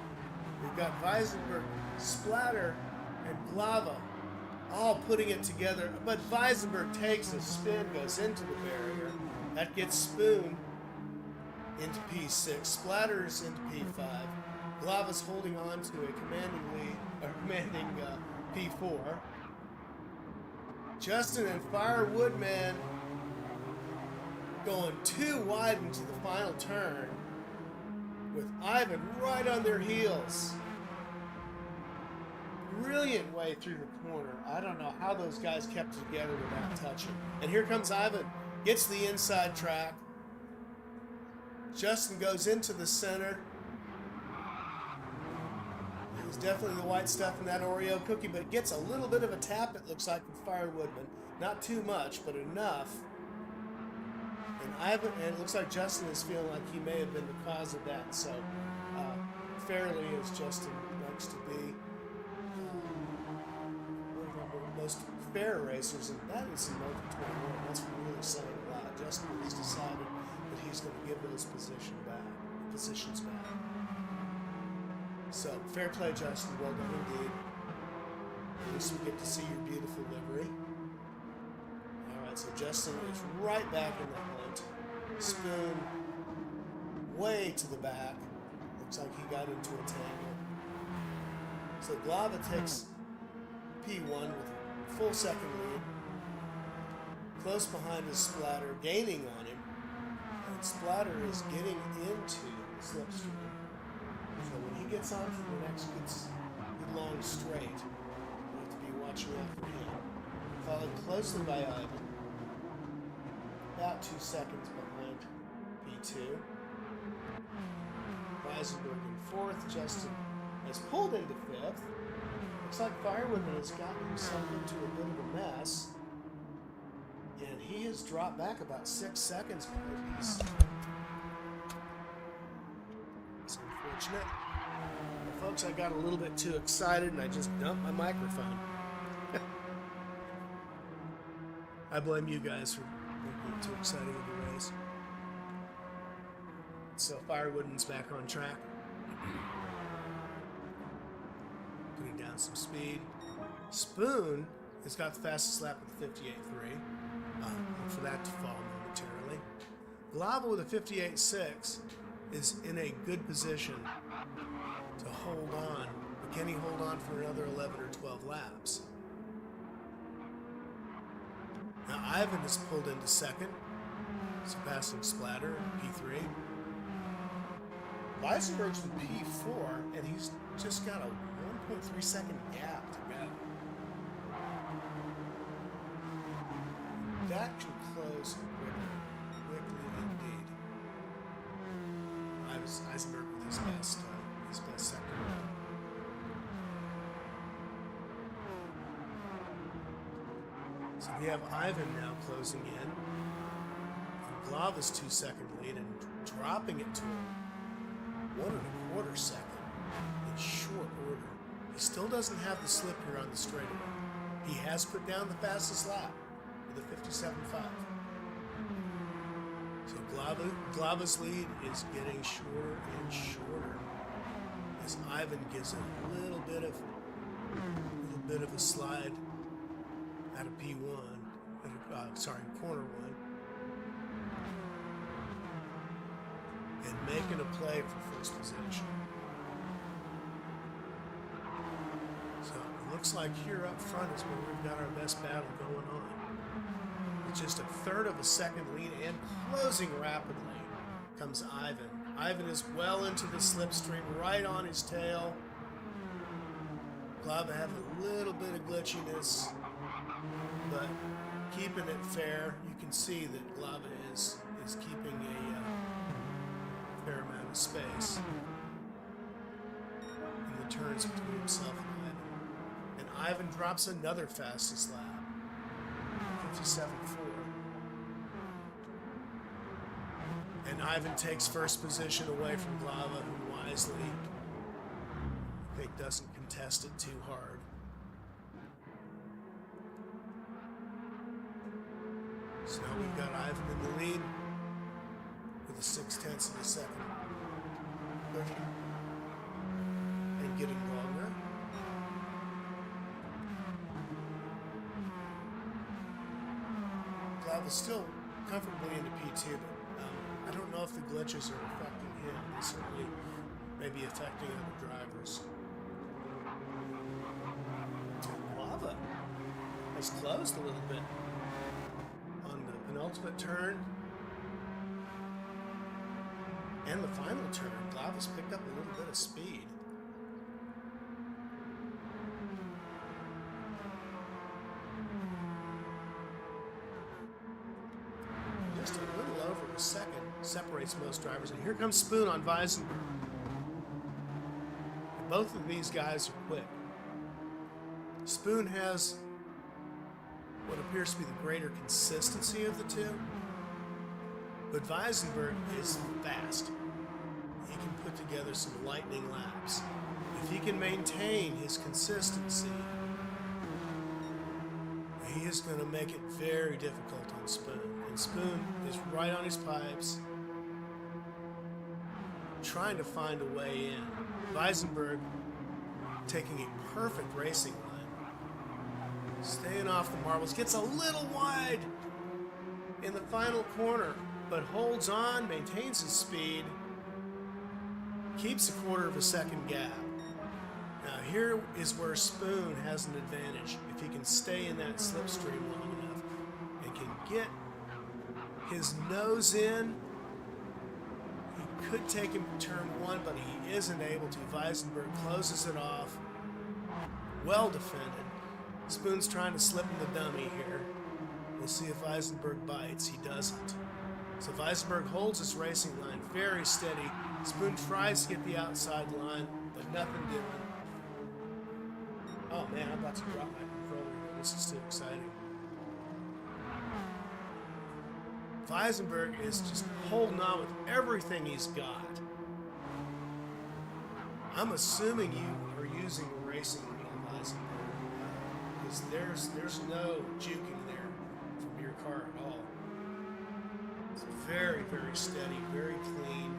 We've got Weissenberg, Splatter, and Glava all putting it together, but Weissenberg takes a spin, goes into the barrier. That gets Spoon into P6, Splatters into P5. Glava's holding on to a commanding P4. Justin and Firewoodman going too wide into the final turn with Ivan right on their heels. Brilliant way through the corner. I don't know how those guys kept it together without touching. And here comes Ivan. Gets the inside track. Justin goes into the center. There's definitely the white stuff in that Oreo cookie, but it gets a little bit of a tap, it looks like, from Firewoodman. Not too much, but enough. And it looks like Justin is feeling like he may have been the cause of that. So, fairly as Justin likes to be. One of our most fair racers, and that is in Multi-21. That's really saying a lot. Justin has decided that he's going to give those positions back. So, fair play, Justin. Well done indeed. At least we get to see your beautiful livery. Alright, so Justin is right back in the hunt. Spoon way to the back. Looks like he got into a tangle. So Glava takes P1 with a full second lead. Close behind is Splatter, gaining on him. And Splatter is getting into the slipstream. So when he gets on for the next good long straight, we have to be watching out for him. Followed closely by Ivan. About 2 seconds behind P2. Weisenberg in 4th. Justin has pulled into 5th. Looks like Firewoodman has gotten himself into a bit of a mess. And he has dropped back about 6 seconds. It's unfortunate. Well, folks, I got a little bit too excited and I just dumped my microphone. I blame you guys for making it too exciting of a race. So Firewoodman's back on track. Putting down some speed. Spoon has got the fastest lap with a 58.3. For that to fall momentarily. Glava with a 58.6 is in a good position to hold on. But can he hold on for another 11 or 12 laps? Now Ivan has pulled into 2nd, surpassing Splatter, P3. Weisenberg's with P4, and he's just got a 1.3 second gap to go. That can close quickly indeed. Eisenberg with his best second. So we have Ivan now closing in. And Glava's 2 second lead and dropping it to a 1.25 second in short order. He still doesn't have the slip here on the straightaway. He has put down the fastest lap with a 57.5. So Glava's lead is getting shorter and shorter as Ivan gives a little bit of a slide out of P1, corner 1, and making a play for first position. looks like here up front is where we've got our best battle going on. With just a third of a second lead and closing rapidly comes Ivan. Ivan is well into the slipstream, right on his tail. Glava have a little bit of glitchiness, but keeping it fair. You can see that Glava is keeping a fair amount of space in the turns between himself and Ivan. And Ivan drops another fastest lap, 57.4. And Ivan takes first position away from Glava, who wisely, I think, doesn't contest it too hard. So now we've got Ivan in the lead with a 0.6 of a second cushion and getting longer. Glava's still comfortably into P2, but I don't know if the glitches are affecting him. They certainly may be affecting other drivers. Glava has closed a little bit on the penultimate turn and the final turn. Glava's picked up a little bit of speed. Just a little over a second separates most drivers. And here comes Spoon on Weisenberg. Both of these guys are quick. Spoon has what appears to be the greater consistency of the two, but Weisenberg is fast. He can put together some lightning laps. If he can maintain his consistency, he is going to make it very difficult on Spoon. And Spoon is right on his pipes, trying to find a way in. Weisenberg taking a perfect racing line, staying off the marbles, gets a little wide in the final corner, but holds on, maintains his speed, keeps a quarter of a second gap. Now here is where Spoon has an advantage. If he can stay in that slipstream long enough and can get his nose in, he could take him to turn one, but he isn't able to. Weisenberg closes it off. Well defended. Spoon's trying to slip in the dummy here. We'll see if Weisenberg bites. He doesn't. So Weisenberg holds his racing line very steady. Spoon tries to get the outside line, but nothing doing. Oh man, I'm about to drop my controller. This is too exciting. Weisenberg is just holding on with everything he's got. I'm assuming you are using a racing wheel, Weisenberg, because there's no juking there from your car at all. It's very, very steady, very clean.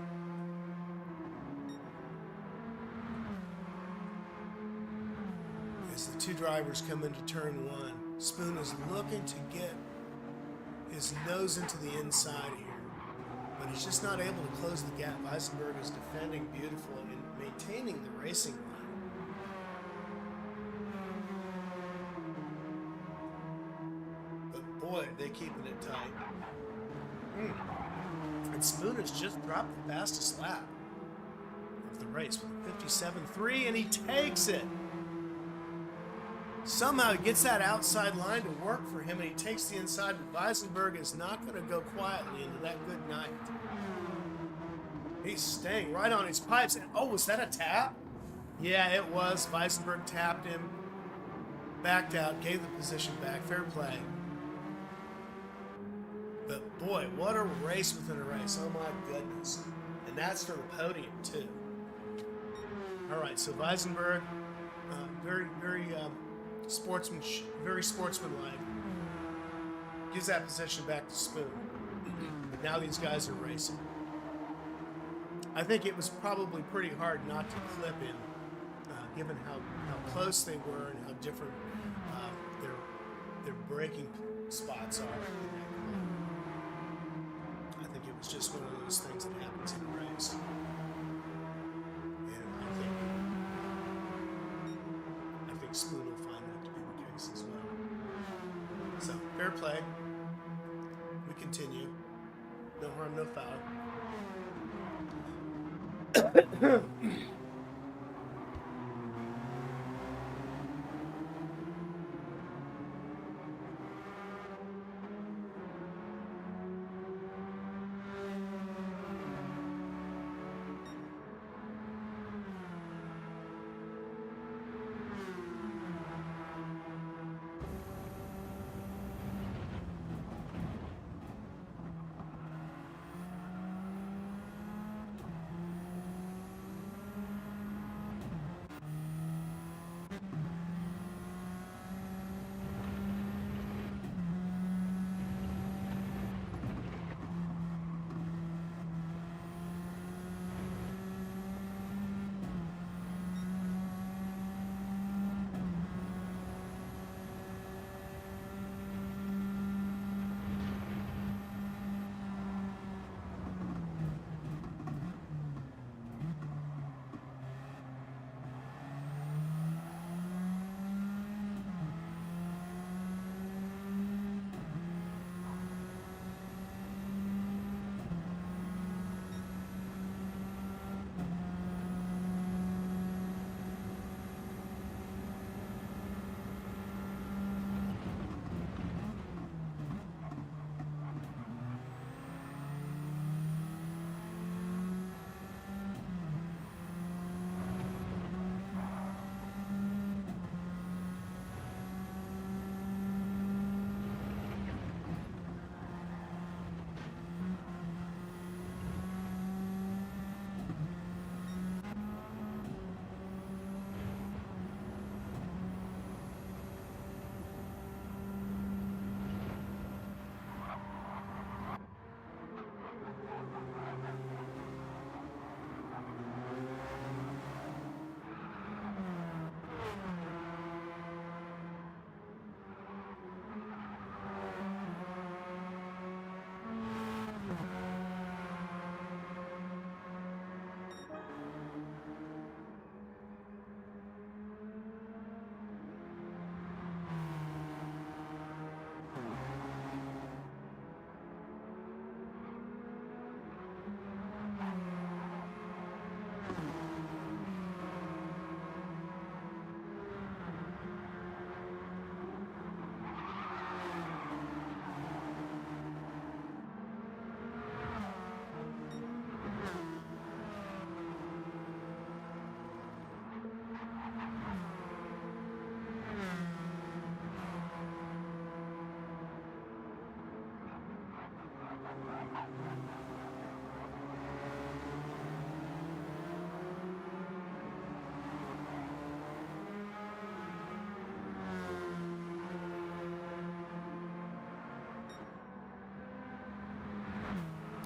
As the two drivers come into turn one, Spoon is looking to get his nose into the inside here, but he's just not able to close the gap. Weisenberg is defending beautifully and maintaining the racing line. But boy, they keeping it tight. And Spoon has just dropped the fastest lap of the race with a 57.3, and he takes it. Somehow he gets that outside line to work for him, and he takes the inside, but Weisenberg is not going to go quietly into that good night. He's staying right on his pipes. And, oh, was that a tap? Yeah, it was. Weisenberg tapped him, backed out, gave the position back. Fair play. But boy, what a race within a race. Oh my goodness. And that's for the podium too. All right, so Weisenberg, very sportsmanlike. Gives that position back to Spoon. But now these guys are racing. I think it was probably pretty hard not to clip him, given how close they were and how different their braking spots are. I think it was just one of those things that happens in a race. And I think Spoon will find Fair play. We continue. No harm, no foul.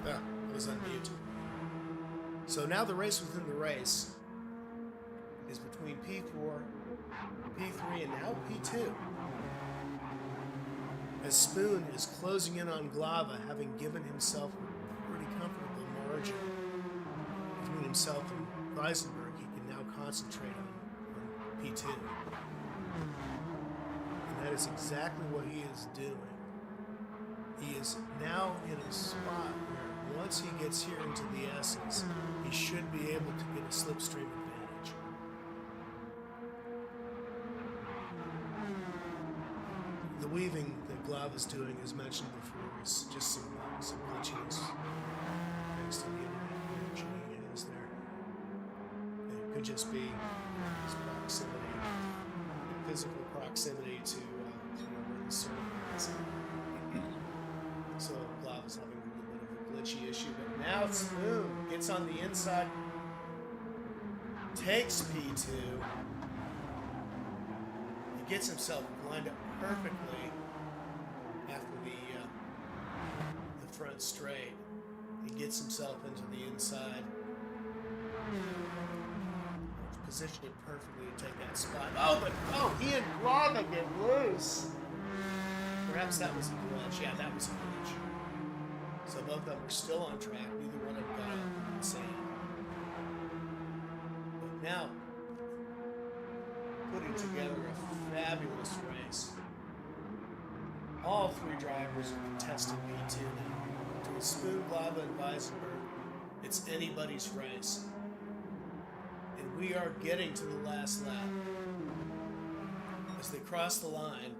Ah, I was on mute. So now the race within the race is between P4, P3, and now P2. As Spoon is closing in on Glava, having given himself a pretty comfortable margin between himself and Weisenberg, he can now concentrate on P2. And that is exactly what he is doing. He is now in a spot where once he gets here into the S's, he should be able to get a slipstream advantage. The weaving that Glava's doing, as mentioned before, is just some glitchiness thanks to the internet connection he has there. And it could just be his proximity, physical proximity to where the server is. So Glava's having a little bit of a glitchy issue, but now Spoon gets on the inside, takes P2, he gets himself lined up perfectly after the front straight. He gets himself into the inside, positioned it perfectly to take that spot. Oh, he and Glava get loose. Perhaps that was a glitch. Yeah, that was a glitch. So both of them are still on track. Neither one of them got up the sand. But now, putting together a fabulous race. All three drivers are contesting P2 now. Between Spoon, Glava, and Weisenberg, it's anybody's race. And we are getting to the last lap. As they cross the line,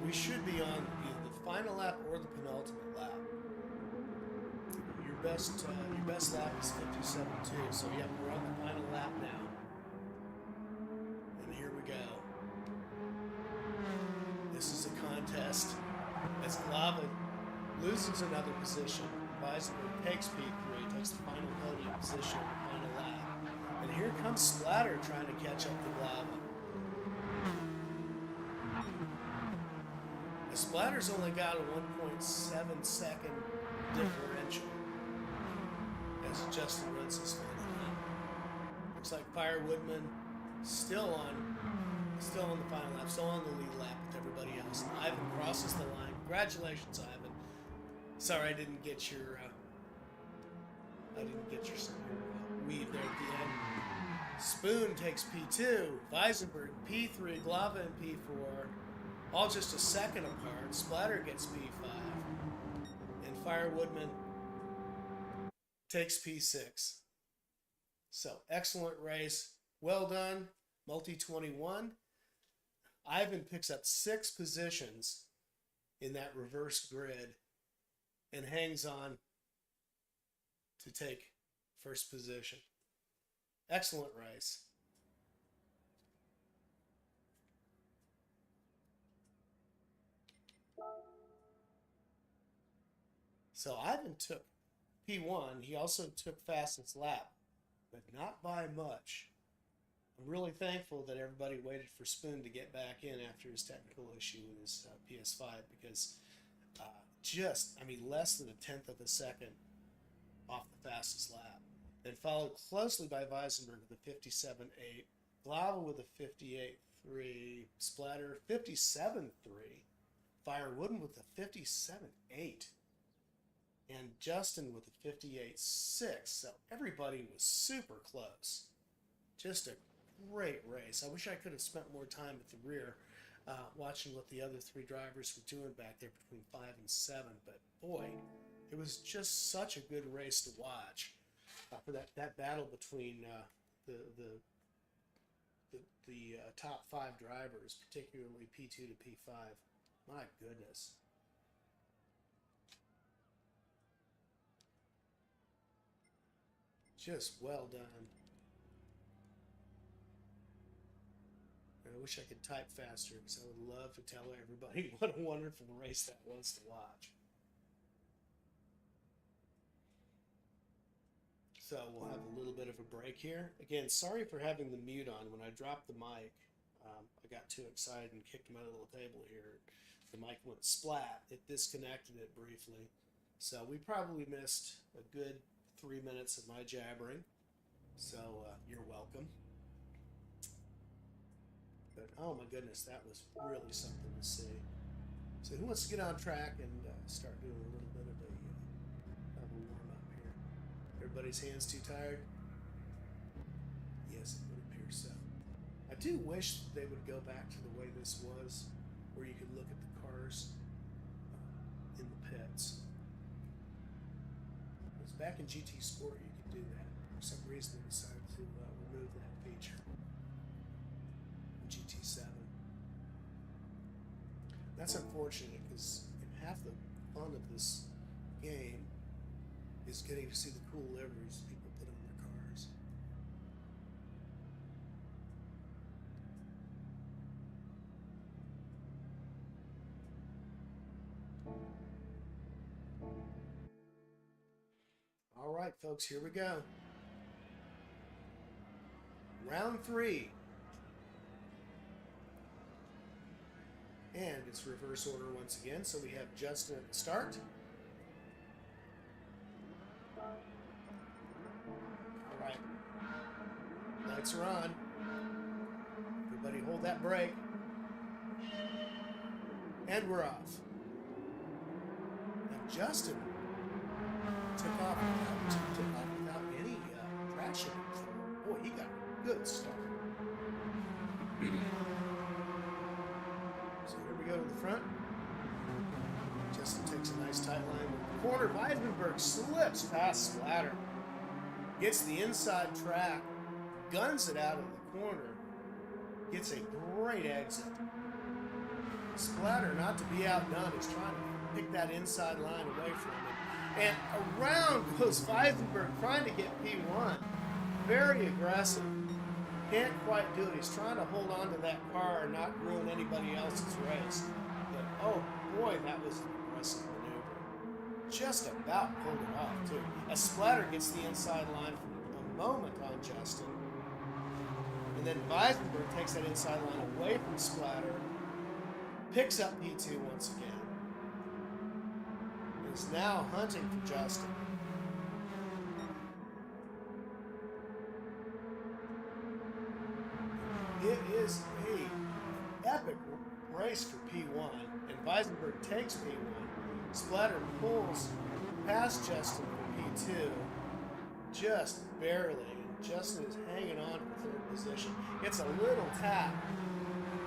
we should be on either the final lap or the penultimate lap. Your best lap is 57.2. So yeah, we're on the final lap now. And here we go. This is a contest as Glava loses another position. Weisenberg takes P3, takes the final podium position, final lap. And here comes Splatter trying to catch up to Glava. The Splatter's only got a 1.7 second differential as Justin runs his final lap. Looks like Fire Woodman still on the final lap, still on the lead lap with everybody else. And Ivan crosses the line. Congratulations, Ivan. Sorry I didn't get your weave there at the end. Spoon takes P2, Weisenberg P3, Glava and P4, all just a second apart. Splatter gets P5, and Fire Woodman takes P6. So excellent race, well done, Multi-21. Ivan picks up 6 positions in that reverse grid and hangs on to take first position. Excellent race. So Ivan took P1. He also took fastest lap, but not by much. I'm really thankful that everybody waited for Spoon to get back in after his technical issue with his PS5 because less than a tenth of a second off the fastest lap. And followed closely by Weisenberg with a 57.8, Glava with a 58.3, Splatter 57.3, Fire Wooden with a 57.8, and Justin with a 58.6. So everybody was super close. Just a great race. I wish I could have spent more time at the rear watching what the other 3 drivers were doing back there between 5 and 7. But boy, it was just such a good race to watch for that battle between the top 5 drivers, particularly P2 to P5. My goodness. Just well done. I wish I could type faster because I would love to tell everybody what a wonderful race that was to watch. So we'll have a little bit of a break here. Again, sorry for having the mute on. When I dropped the mic, I got too excited and kicked my little table here. The mic went splat. It disconnected it briefly. So we probably missed a good 3 minutes of my jabbering. So you're welcome. But oh my goodness, that was really something to see. So who wants to get on track and start doing a little bit of a warm-up here? Everybody's hands too tired? Yes, it would appear so. I do wish they would go back to the way this was, where you could look at the cars in the pits. Because back in GT Sport, you could do that. For some reason, they decided to remove that feature. GT7. That's unfortunate because half the fun of this game is getting to see the cool liveries people put on their cars. All right, folks, here we go. Round 3. And it's reverse order once again. So we have Justin at the start. All right. Lights are on. Everybody hold that brake. And we're off. Now Justin took off without any traction. Boy, he got a good start. go to the front. Justin takes a nice tight line with the corner. Weisenberg slips past Splatter. Gets the inside track. Guns it out of the corner. Gets a great exit. Splatter, not to be outdone, is trying to pick that inside line away from him. And around goes Weisenberg, trying to get P1. Very aggressive. Can't quite do it. He's trying to hold on to that car and not ruin anybody else's race. But, oh boy, that was an aggressive maneuver. Just about pulled it off, too. As Splatter gets the inside line for a moment on Justin. And then Weisenberg takes that inside line away from Splatter. Picks up P2 once again. Is now hunting for Justin. It is a epic race for P1, and Weisenberg takes P1. Splatter pulls past Justin for P2, just barely. Justin is hanging on for third position. Gets a little tap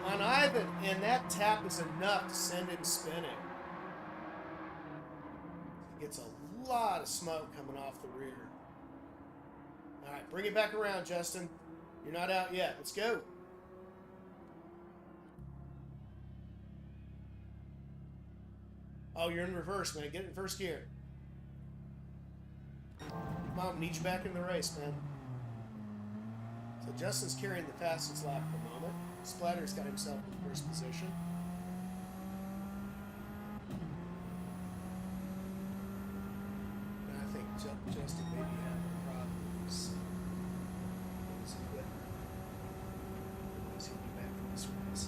on Ivan, and that tap is enough to send him spinning. Gets a lot of smoke coming off the rear. All right, bring it back around, Justin. You're not out yet. Let's go. Oh, you're in reverse, man. Get it in first gear. Mom, need you back in the race, man. So Justin's carrying the fastest lap at the moment. Splatter's got himself in first position. And I think Justin maybe had a problem with his equipment. Otherwise he'll be back in this race.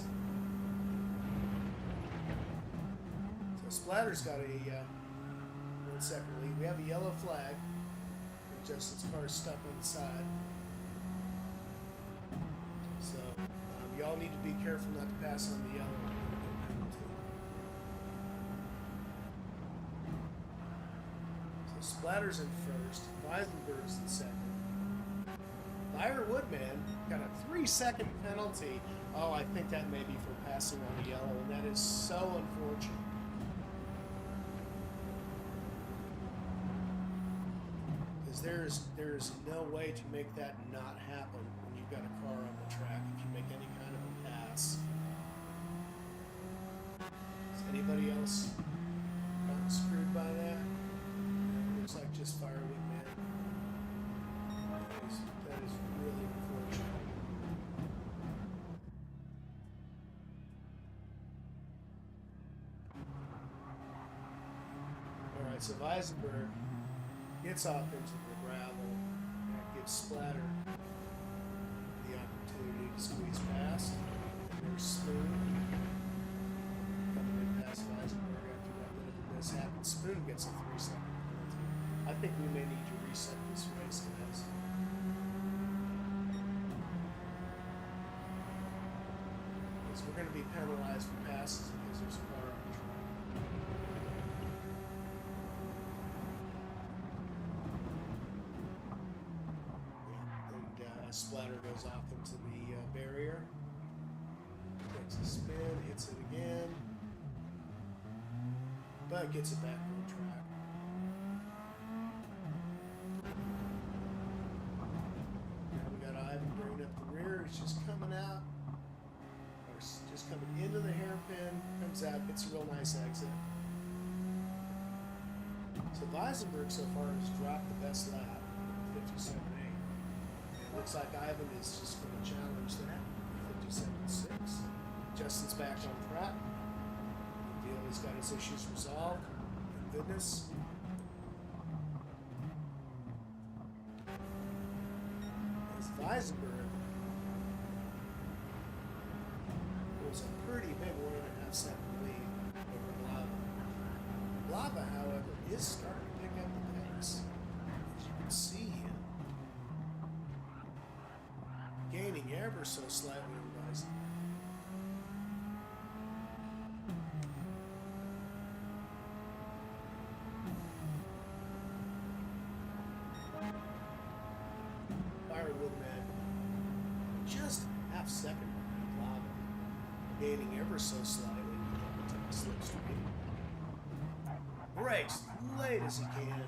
So Splatter's got a 1 second lead. We have a yellow flag. Justin's car is stuck on the side. So y'all need to be careful not to pass on the yellow. So Splatter's in first. Weisenberg's in second. Byron Woodman got a 3-second penalty. Oh, I think that may be for passing on the yellow, and that is so unfortunate. There's no way to make that not happen when you've got a car on the track if you make any kind of a pass. Is anybody else gotten screwed by that? Looks like just firewood, man. That is really unfortunate. Alright, so Weisenberg gets off into the gravel. That gives Splatter the opportunity to squeeze past. There's Spoon coming in past Weisenberg after that bit of a mishap. And Spoon gets a 3-second penalty. I think we may need to reset this race, guys. Because we're going to be penalized for passes because there's a car on the track. Splatter goes off into the barrier. Takes a spin, hits it again. But gets it back on track. Now we got Ivan bringing up the rear. He's just coming out. Or just coming into the hairpin. Comes out, gets a real nice exit. So Weisenberg so far has dropped the best lap, 57.8. Looks like Ivan is just going to challenge that. 57.6. Justin's back on track. Deal, he's got his issues resolved. Thank goodness. As Weisenberg was a pretty big 1.5 second lead over Lava. Lava, however, is starting to pick up the pace. As you can see him gaining ever so slightly on Weisenberg. Byron Woodman just half second behind Lava, gaining ever so slightly with brakes late as he can,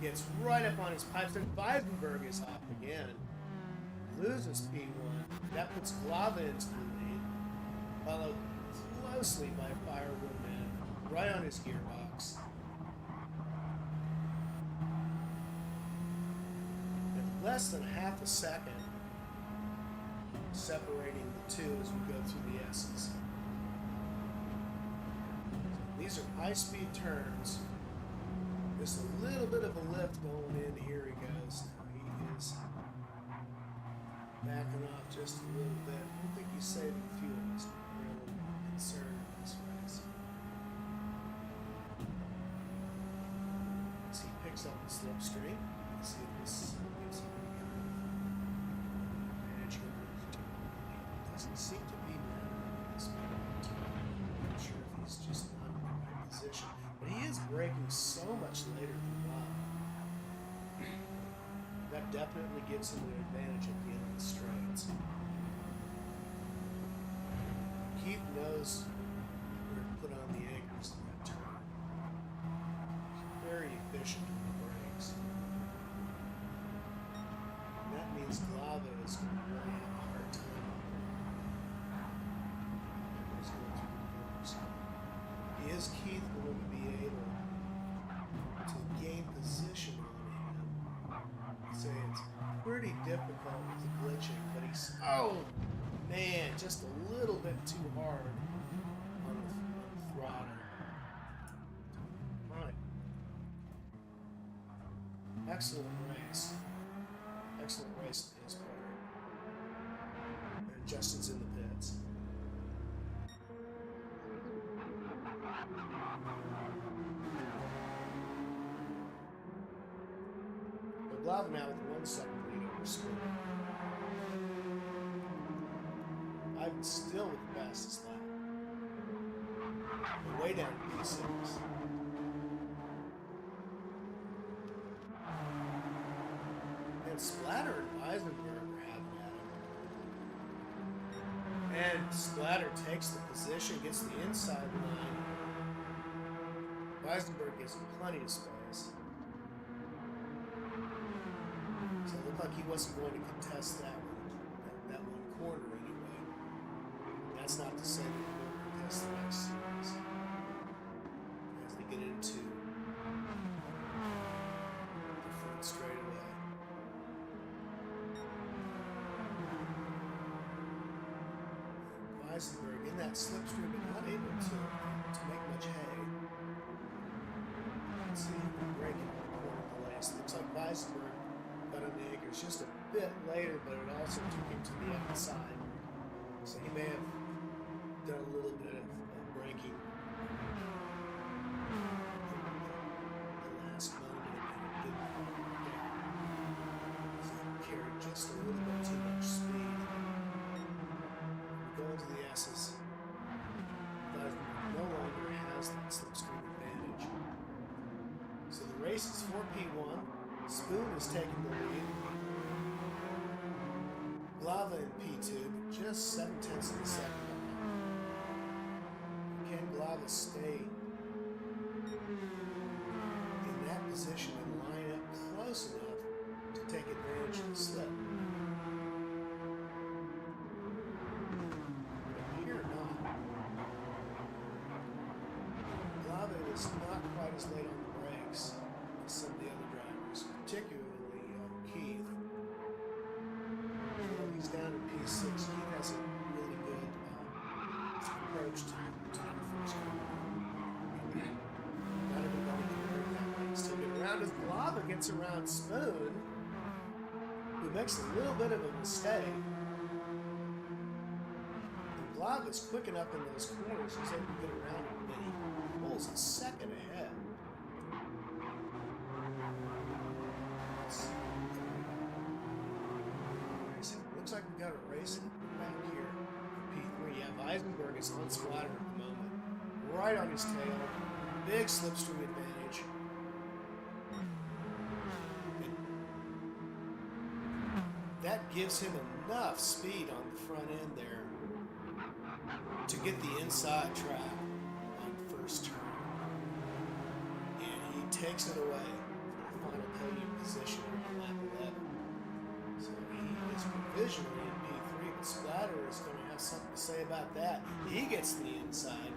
gets right up on his pipes, and Weisenberg is off again. Loses P1. That puts Glava into the lead, followed closely by Firewood Man, right on his gearbox. And less than half a second separating the two as we go through the S's. These are high-speed turns. Just a little bit of a lift going in. Here he goes. He is backing off just a little bit. I don't think he's saving fuel. It's really concerned in this race. As he picks up the slipstream, let's see if this gives him any kind of advantage here. Doesn't seem to be mad at this moment. I'm not sure if he's just not in the right position. But he is braking so much later than Bob. That definitely gives him an advantage at the end of the straights. Keith knows where to put on the anchors in that turn. He's very efficient with the brakes. And that means Glava is going to really have a hard time on him. He's going through the corners. Is Keith going to be able to gain position on him? I'd say it's pretty difficult with the glitching, but he's, oh man, just a little bit too hard on the throttle. Right. Excellent race. Excellent race on his part. And Justin's in the pits. Glava now with 1 second lead over Spoon. Ivan still with the fastest lap. We're way down to P6. And Splatter and Weisenberg are having at him. And Splatter takes the position, gets the inside line. Weisenberg gives him plenty of space. So it looked like he wasn't going to contest that one corner anyway. That's not to say that he won't contest the next series. As they get into the front straightaway. Weisenberg in that slipstream but not able to make much hay. Let's see if we're breaking the corner delays. Looks like Weisenberg got on the anchors just a bit later, but it also took him to the outside. So he may have done a little bit of braking the last moment and it didn't work out. So he carried just a little bit too much speed. We go into the S's. But no longer has that slipstream advantage. So the race is 4P1. Spoon is taking the lead. Glava in P2, just 7/10 of a second behind. Can Glava stay in that position and line up close enough to take advantage of the slip? But here not. Glava is not quite as late on the brakes as some of the other drivers, particularly Keith. He's down in P6. Keith has a really good approach to the first corner. Not everybody can break that way. Still get around as Glava gets around Spoon, who makes a little bit of a mistake. And Glava's quick enough in those corners, he's able to get around him, and he pulls a second ahead. Looks like we've got a race back here for P3. Yeah, Weisenberg is on Splatter at the moment. Right on his tail. Big slipstream advantage. And that gives him enough speed on the front end there to get the inside track on first turn. takes it away for the final podium position on lap 11. So he is provisionally in P3, but Splatter is going to have something to say about that. He gets to the inside.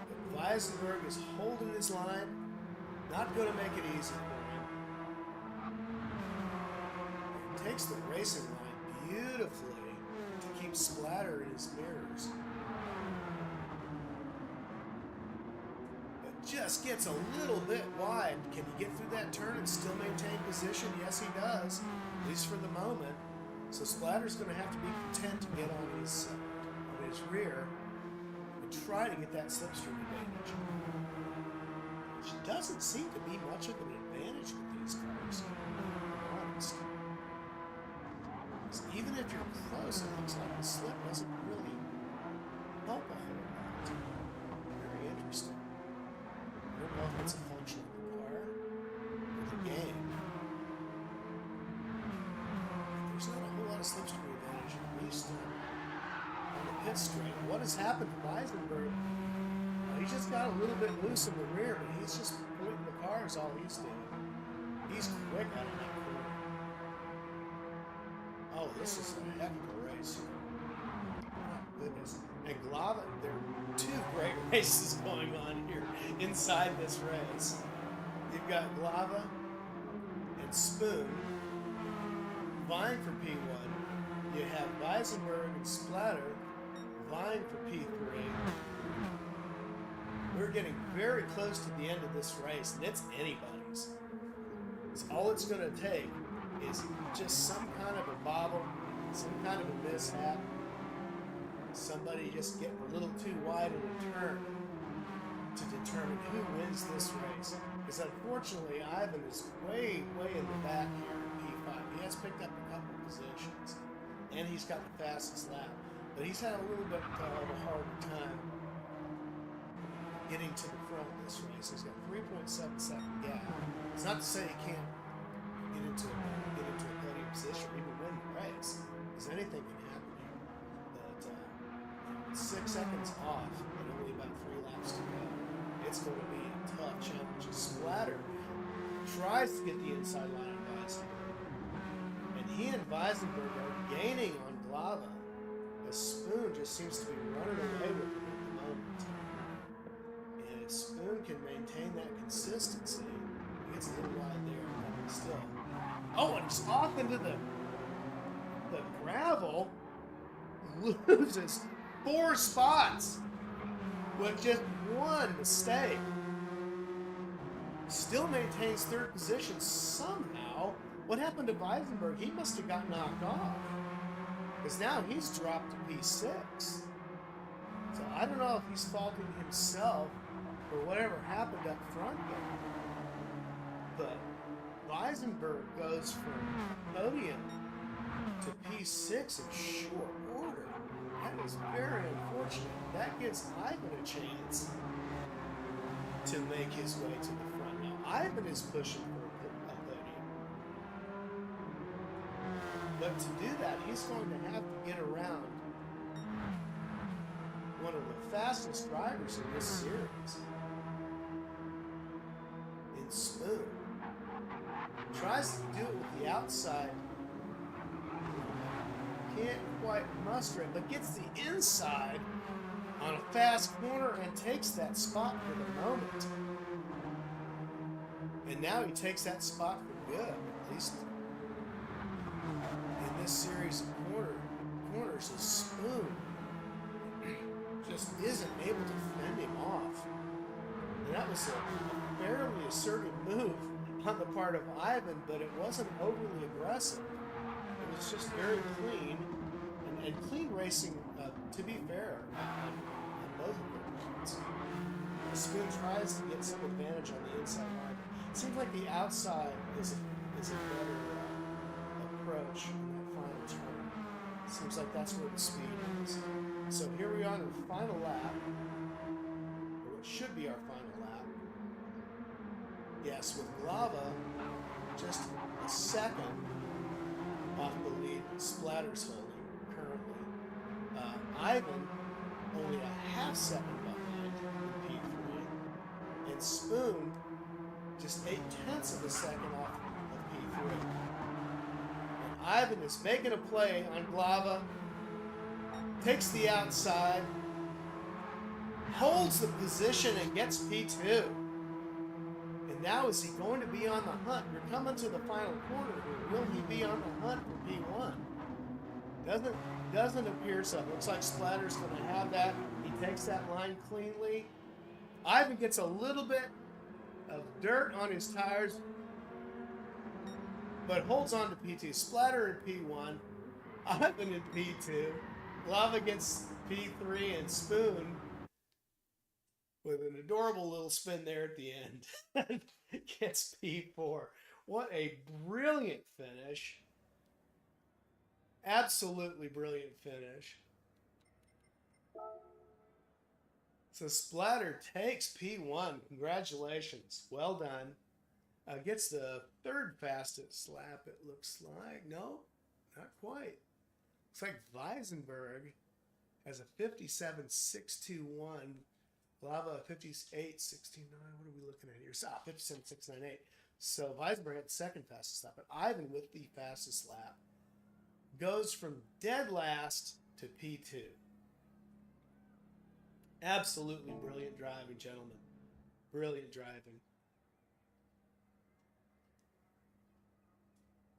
But Weisenberg is holding his line. Not going to make it easy for him. He takes the racing line beautifully to keep Splatter in his mirrors. But just gets a little bit wide. Can he get through that turn and still maintain position? Yes, he does, at least for the moment. So Splatter's going to have to be content to get on his rear and try to get that slipstream advantage. Which doesn't seem to be much of an advantage with these cars, to be honest. Because even if you're close, it looks like the slip doesn't really help a whole lot. Very interesting. I don't know if it's a function of the car or the game. There's not a whole lot of slipstream advantage, at least on the pit straight. What has happened to Weisenberg? He just got a little bit loose in the rear, but he's just pointing the cars all he's doing. He's quick out of that corner. Oh, this is a heck of a race. Oh, goodness. And Glava, there are two great races going on here inside this race. You've got Glava and Spoon vying for P1. You have Weisenberg and Splatter vying for P3. We're getting very close to the end of this race, and it's anybody's. All it's going to take is just some kind of a bobble, some kind of a mishap, somebody just getting a little too wide in a turn to determine who wins this race. Because unfortunately, Ivan is way, way in the back here in P5. He has picked up a couple positions, and he's got the fastest lap. But he's had a little bit of a hard time getting to the front of this race. He's got 3.7 second gap. It's not to say he can't get into a podium position or even win the race, because anything can happen here. But 6 seconds off and only about 3 laps to go. It's going to be a tough challenge. Splatter tries to get the inside line on Weisenberg, and he and Weisenberg are gaining on Glava. The Spoon just seems to be running away with him at the moment. And if Spoon can maintain that consistency, he gets a little wide there, but still. Oh, and he's off into the gravel, loses 4 spots with just one mistake. Still maintains 3rd position somehow. What happened to Weisenberg? He must have got knocked off, because now he's dropped to P6. So I don't know if he's faulting himself or whatever happened up front there. But Weisenberg goes from podium to P6 in short order. That is very unfortunate. That gives Ivan a chance to make his way to the front. Now, Ivan is pushing for a podium. But to do that, he's going to have to get around one of the fastest drivers in this series, in Spoon. Tries to do it with the outside. Can't quite muster it, but gets the inside on a fast corner and takes that spot for the moment. And now he takes that spot for good, at least in this series of corners. His Spoon just isn't able to fend him off. And that was a fairly assertive move on the part of Ivan, but it wasn't overly aggressive. It was just very clean, and clean racing, to be fair, on both of their points. Spoon tries to get some advantage on the inside line. It seems like the outside is a better approach in that final turn. It seems like that's where the speed is. So here we are in the final lap, or what should be our final lap. Yes, with Glava just a second off the lead, Splatter's holding currently. Ivan only a half second behind in and Spoon just 8/10 of a second off of P3. And Ivan is making a play on Glava, takes the outside, holds the position and gets P2. And now is he going to be on the hunt? We're coming to the final corner here. Will he be on the hunt for P1? Doesn't appear so. Looks like Splatter's going to have that. He takes that line cleanly. Ivan gets a little bit of dirt on his tires, but holds on to P2. Splatter in P1, Ivan in P2. Glava gets P3, and Spoon with an adorable little spin there at the end gets P4. What a brilliant finish. Absolutely brilliant finish. So Splatter takes P1. Congratulations. Well done. Gets the third fastest lap, it looks like. No, not quite. Looks like Weisenberg has a 57.621. Glava 58.629. What are we looking at here? 57.698. So Weisenberg had the second fastest lap, but Ivan with the fastest lap goes from dead last to P2. Absolutely brilliant driving, gentlemen. Brilliant driving.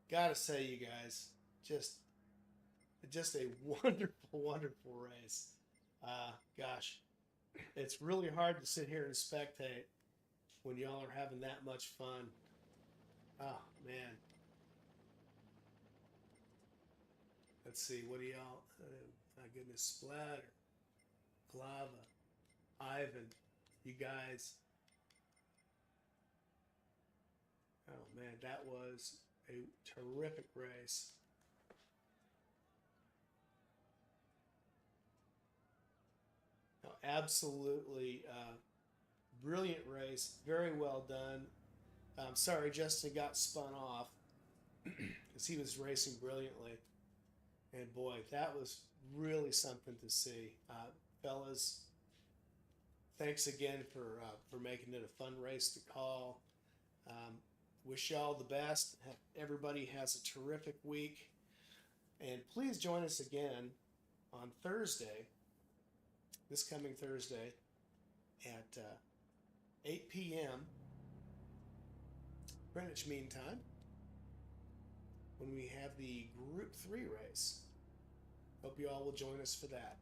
Gotta say, you guys, just a wonderful, wonderful race. Gosh, it's really hard to sit here and spectate when y'all are having that much fun. Oh, man. Let's see, what do y'all, my goodness, Splatter, Glava, Ivan, you guys. Oh, man, that was a terrific race. No, absolutely brilliant race. Very well done. I'm sorry Justin got spun off because he was racing brilliantly. And boy, that was really something to see. Fellas, thanks again for making it a fun race to call. Wish y'all the best. Everybody has a terrific week. And please join us again on Thursday, this coming Thursday at 8 p.m. Greenwich Mean Time, when we have the Group 3 race. Hope you all will join us for that.